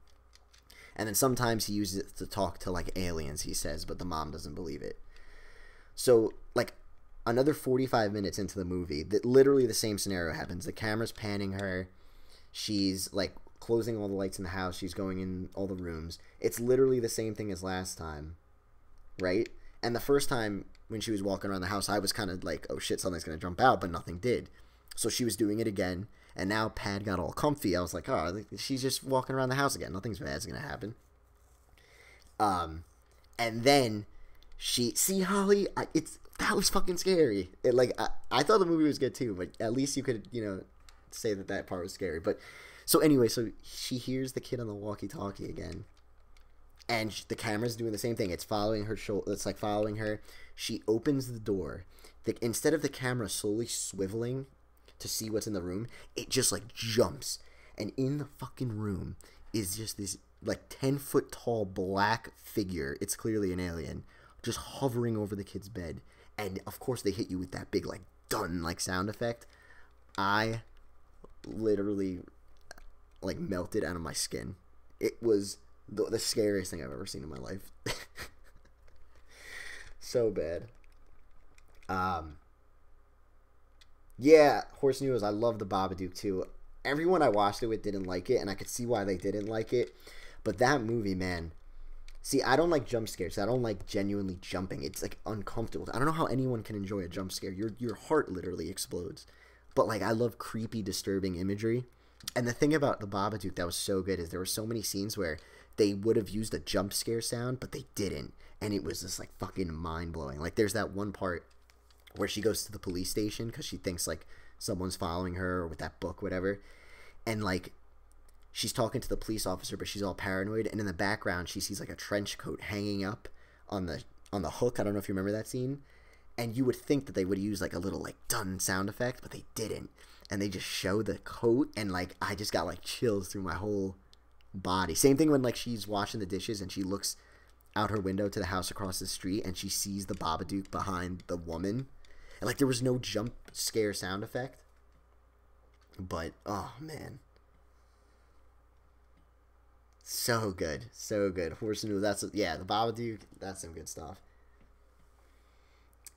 And then sometimes he uses it to talk to like aliens, he says, but the mom doesn't believe it. So like another 45 minutes into the movie, that literally the same scenario happens. The camera's panning her. She's like closing all the lights in the house. She's going in all the rooms. It's literally the same thing as last time, right? And the first time when she was walking around the house, I was kind of like, oh shit, something's gonna jump out, but nothing did. So she was doing it again, and now Pad got all comfy. I was like, oh, she's just walking around the house again. Nothing's bad's gonna happen. And then see, Holly, that was fucking scary. I thought the movie was good too, but at least you could, say that part was scary. But so anyway, so she hears the kid on the walkie-talkie again, and the camera's doing the same thing. It's following her shoulder. It's like following her. She opens the door. Instead of the camera slowly swiveling to see what's in the room, it just like jumps, and in the fucking room is just this like 10-foot tall black figure. It's clearly an alien, just hovering over the kid's bed. And of course they hit you with that big like dun like sound effect. I literally like melted out of my skin. It was the scariest thing I've ever seen in my life. So bad. Yeah, Horse News, I love the Babadook too. Everyone I watched it with didn't like it, and I could see why they didn't like it. But that movie, man. See, I don't like jump scares. I don't like genuinely jumping. It's like uncomfortable. I don't know how anyone can enjoy a jump scare. Your heart literally explodes. But like, I love creepy, disturbing imagery. And the thing about the Babadook that was so good is there were so many scenes where they would have used a jump scare sound, but they didn't. And it was just like fucking mind-blowing. Like there's that one part where she goes to the police station because she thinks like someone's following her, or with that book, whatever. And like she's talking to the police officer, but she's all paranoid. And in the background, she sees like a trench coat hanging up on the hook. I don't know if you remember that scene. And you would think that they would use like a little like dun sound effect, but they didn't. And they just show the coat, and like I just got like chills through my whole body. Same thing when like she's washing the dishes and she looks out her window to the house across the street and she sees the Babadook behind the woman. And like there was no jump scare sound effect. But oh man. So good. So good. Horse and Noodle, the Babadook, that's some good stuff.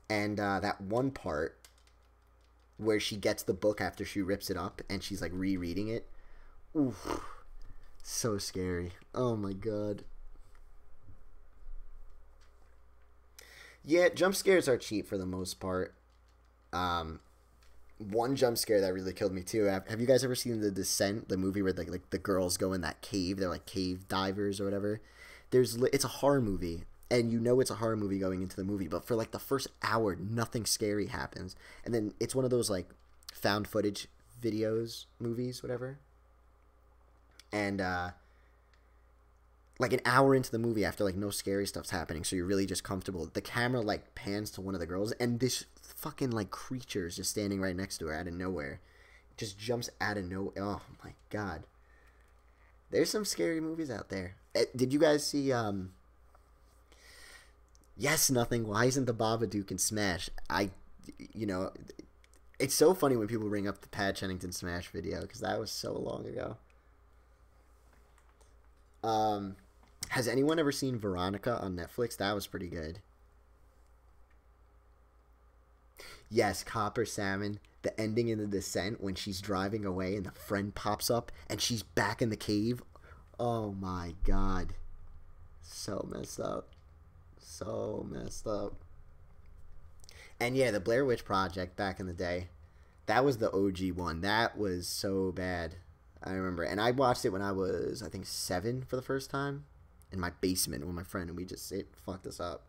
And that one part where she gets the book after she rips it up and she's like rereading it. Oof. So scary. Oh my god. Yeah, jump scares are cheap for the most part. One jump scare that really killed me too. Have you guys ever seen The Descent, the movie where like the girls go in that cave? They're like cave divers or whatever. It's a horror movie, and you know it's a horror movie going into the movie, but for like the first hour, nothing scary happens, and then it's one of those like found footage movies, whatever. And like an hour into the movie, after like no scary stuff's happening, so you're really just comfortable, the camera like pans to one of the girls, and this fucking like creature is just standing right next to her out of nowhere. Just jumps out of nowhere. Oh my god. There's some scary movies out there. Did you guys see Yes, nothing. Why isn't the Babadook in Smash? You know, it's so funny when people bring up the Pat Chennington Smash video because that was so long ago. Has anyone ever seen Veronica on Netflix? That was pretty good. Yes, Copper Salmon. The ending in The Descent when she's driving away and the friend pops up and she's back in the cave. Oh my god. So messed up. So messed up. And yeah, the Blair Witch Project back in the day. That was the OG one. That was so bad. I remember. And I watched it when I was, I think, 7 for the first time. In my basement with my friend. And it fucked us up.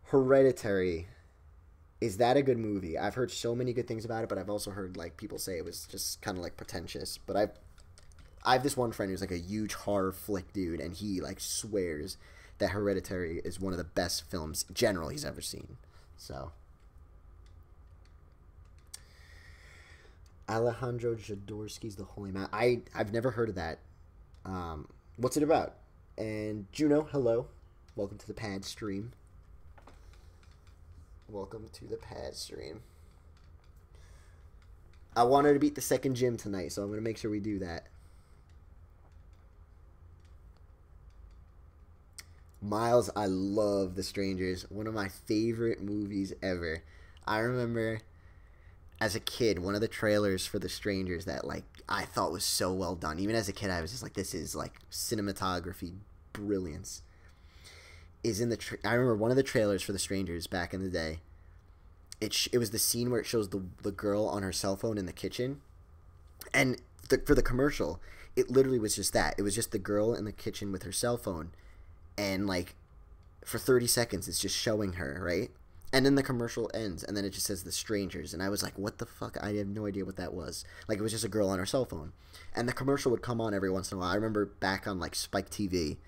Hereditary. Is that a good movie? I've heard so many good things about it, but I've also heard like people say it was just kind of like pretentious. But I have this one friend who's like a huge horror flick dude, and he like swears that Hereditary is one of the best films general he's ever seen. So Alejandro Jodorowsky's The Holy Man. I've never heard of that. What's it about? And Juno, hello, welcome to the pad stream. Welcome to the pad stream. I wanted to beat the second gym tonight, so I'm going to make sure we do that. Miles, I love The Strangers. One of my favorite movies ever. I remember as a kid, one of the trailers for The Strangers that like I thought was so well done. Even as a kid, I was just like, this is like cinematography brilliance. Is in the I remember one of the trailers for The Strangers back in the day. It was the scene where it shows the girl on her cell phone in the kitchen, and for the commercial, it literally was just that. It was just the girl in the kitchen with her cell phone, and like for 30 seconds, it's just showing her, right? And then the commercial ends, and then it just says The Strangers, and I was like, what the fuck? I have no idea what that was. Like, it was just a girl on her cell phone, and the commercial would come on every once in a while. I remember back on like Spike TV.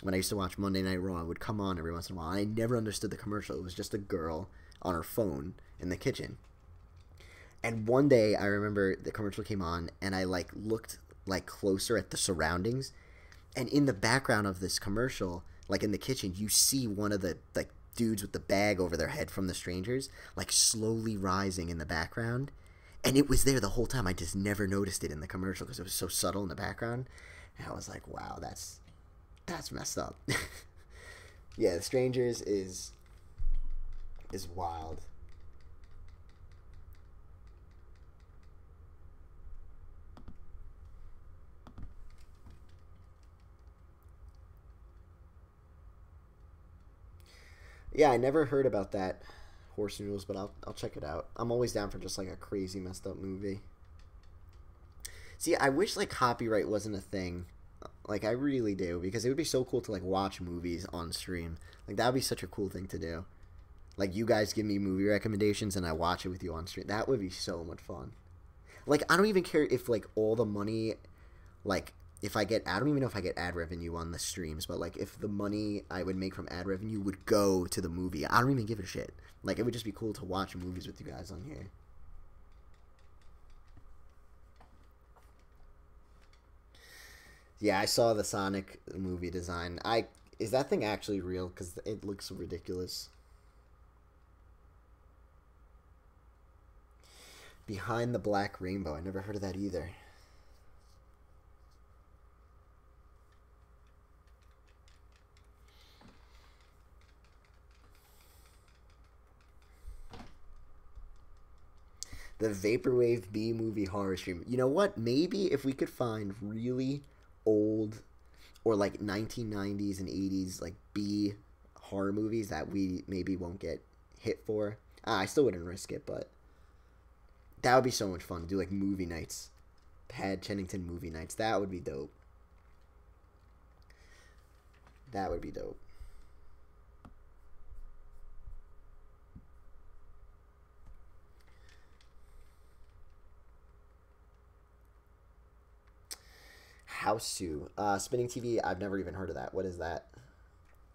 When I used to watch Monday Night Raw, it would come on every once in a while. And I never understood the commercial. It was just a girl on her phone in the kitchen. And one day, I remember the commercial came on, and I like looked like closer at the surroundings. And in the background of this commercial, like in the kitchen, you see one of the like dudes with the bag over their head from The Strangers, like slowly rising in the background. And it was there the whole time. I just never noticed it in the commercial because it was so subtle in the background. And I was like, wow, that's messed up. Yeah, The Strangers is wild. Yeah, I never heard about that Horse Noodles, but I'll check it out. I'm always down for just like a crazy messed up movie. See, I wish like copyright wasn't a thing. Like, I really do, because it would be so cool to like watch movies on stream. Like, that would be such a cool thing to do. Like, you guys give me movie recommendations and I watch it with you on stream. That would be so much fun. Like, I don't even care if like all the money, like if I don't even know if I get ad revenue on the streams, but like if the money I would make from ad revenue would go to the movie, I don't even give a shit. Like, it would just be cool to watch movies with you guys on here. Yeah, I saw the Sonic movie design. Is that thing actually real? Because it looks ridiculous. Behind the Black Rainbow. I never heard of that either. The Vaporwave B-movie horror stream. You know what? Maybe if we could find really old or like 1990s and 80s like B horror movies that we maybe won't get hit for. I still wouldn't risk it, but that would be so much fun to do like movie nights. Pad Chennington movie nights. That would be dope. That would be dope. Houseu. Spinning TV, I've never even heard of that. What is that?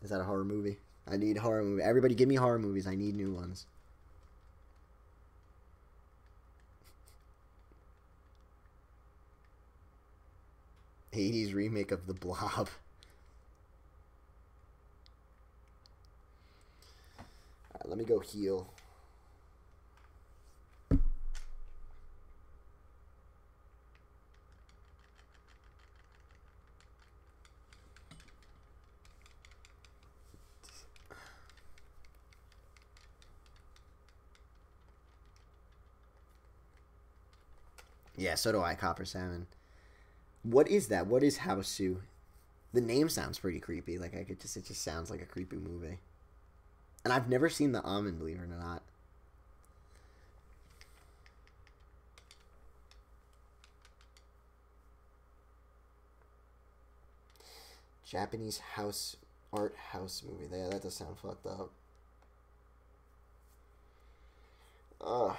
Is that a horror movie? I need horror movie. Everybody give me horror movies. I need new ones. '80s remake of The Blob. let me go heal. Yeah, so do I, Copper Salmon. What is that? What is Hausu? The name sounds pretty creepy. Like, it just sounds like a creepy movie. And I've never seen the Almond, believe it or not. Japanese art house movie. Yeah, that does sound fucked up. Ugh.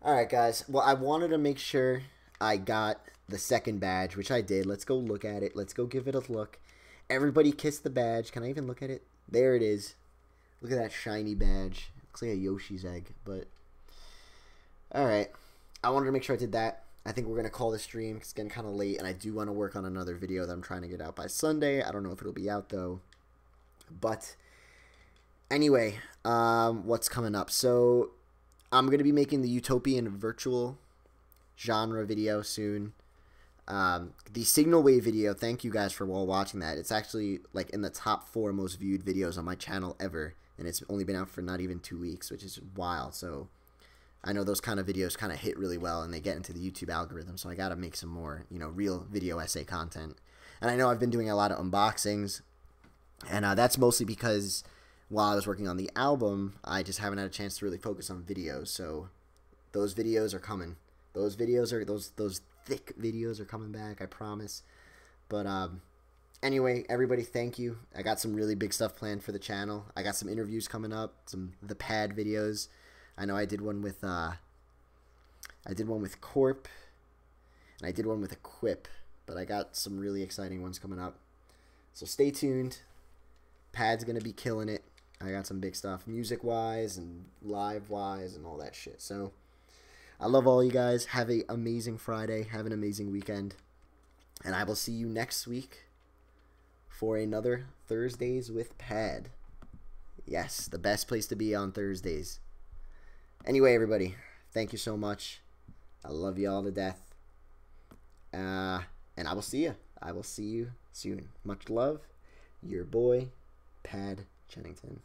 Alright, guys. Well, I wanted to make sure I got the second badge, which I did. Let's go look at it. Let's go give it a look. Everybody kiss the badge. Can I even look at it? There it is. Look at that shiny badge. Looks like a Yoshi's egg, but... Alright. I wanted to make sure I did that. I think we're going to call the stream. It's getting kind of late, and I do want to work on another video that I'm trying to get out by Sunday. I don't know if it'll be out, though. But, anyway, what's coming up? So... I'm going to be making the Utopian virtual genre video soon. The Signal Wave video, thank you guys for all watching that. It's actually like in the top 4 most viewed videos on my channel ever. And it's only been out for not even 2 weeks, which is wild. So I know those kind of videos kind of hit really well and they get into the YouTube algorithm. So I got to make some more, you know, real video essay content. And I know I've been doing a lot of unboxings. And that's mostly because... while I was working on the album, I just haven't had a chance to really focus on videos. So those videos are coming. Those videos are those thick videos are coming back, I promise. But anyway, everybody, thank you. I got some really big stuff planned for the channel. I got some interviews coming up, some the pad videos. I know I did one with Corp, and I did one with Equip, but I got some really exciting ones coming up. So stay tuned. Pad's gonna be killing it. I got some big stuff music-wise and live-wise and all that shit. So, I love all you guys. Have an amazing Friday. Have an amazing weekend. And I will see you next week for another Thursdays with Pad. Yes, the best place to be on Thursdays. Anyway, everybody, thank you so much. I love you all to death. And I will see you. I will see you soon. Much love. Your boy, Pad Chennington.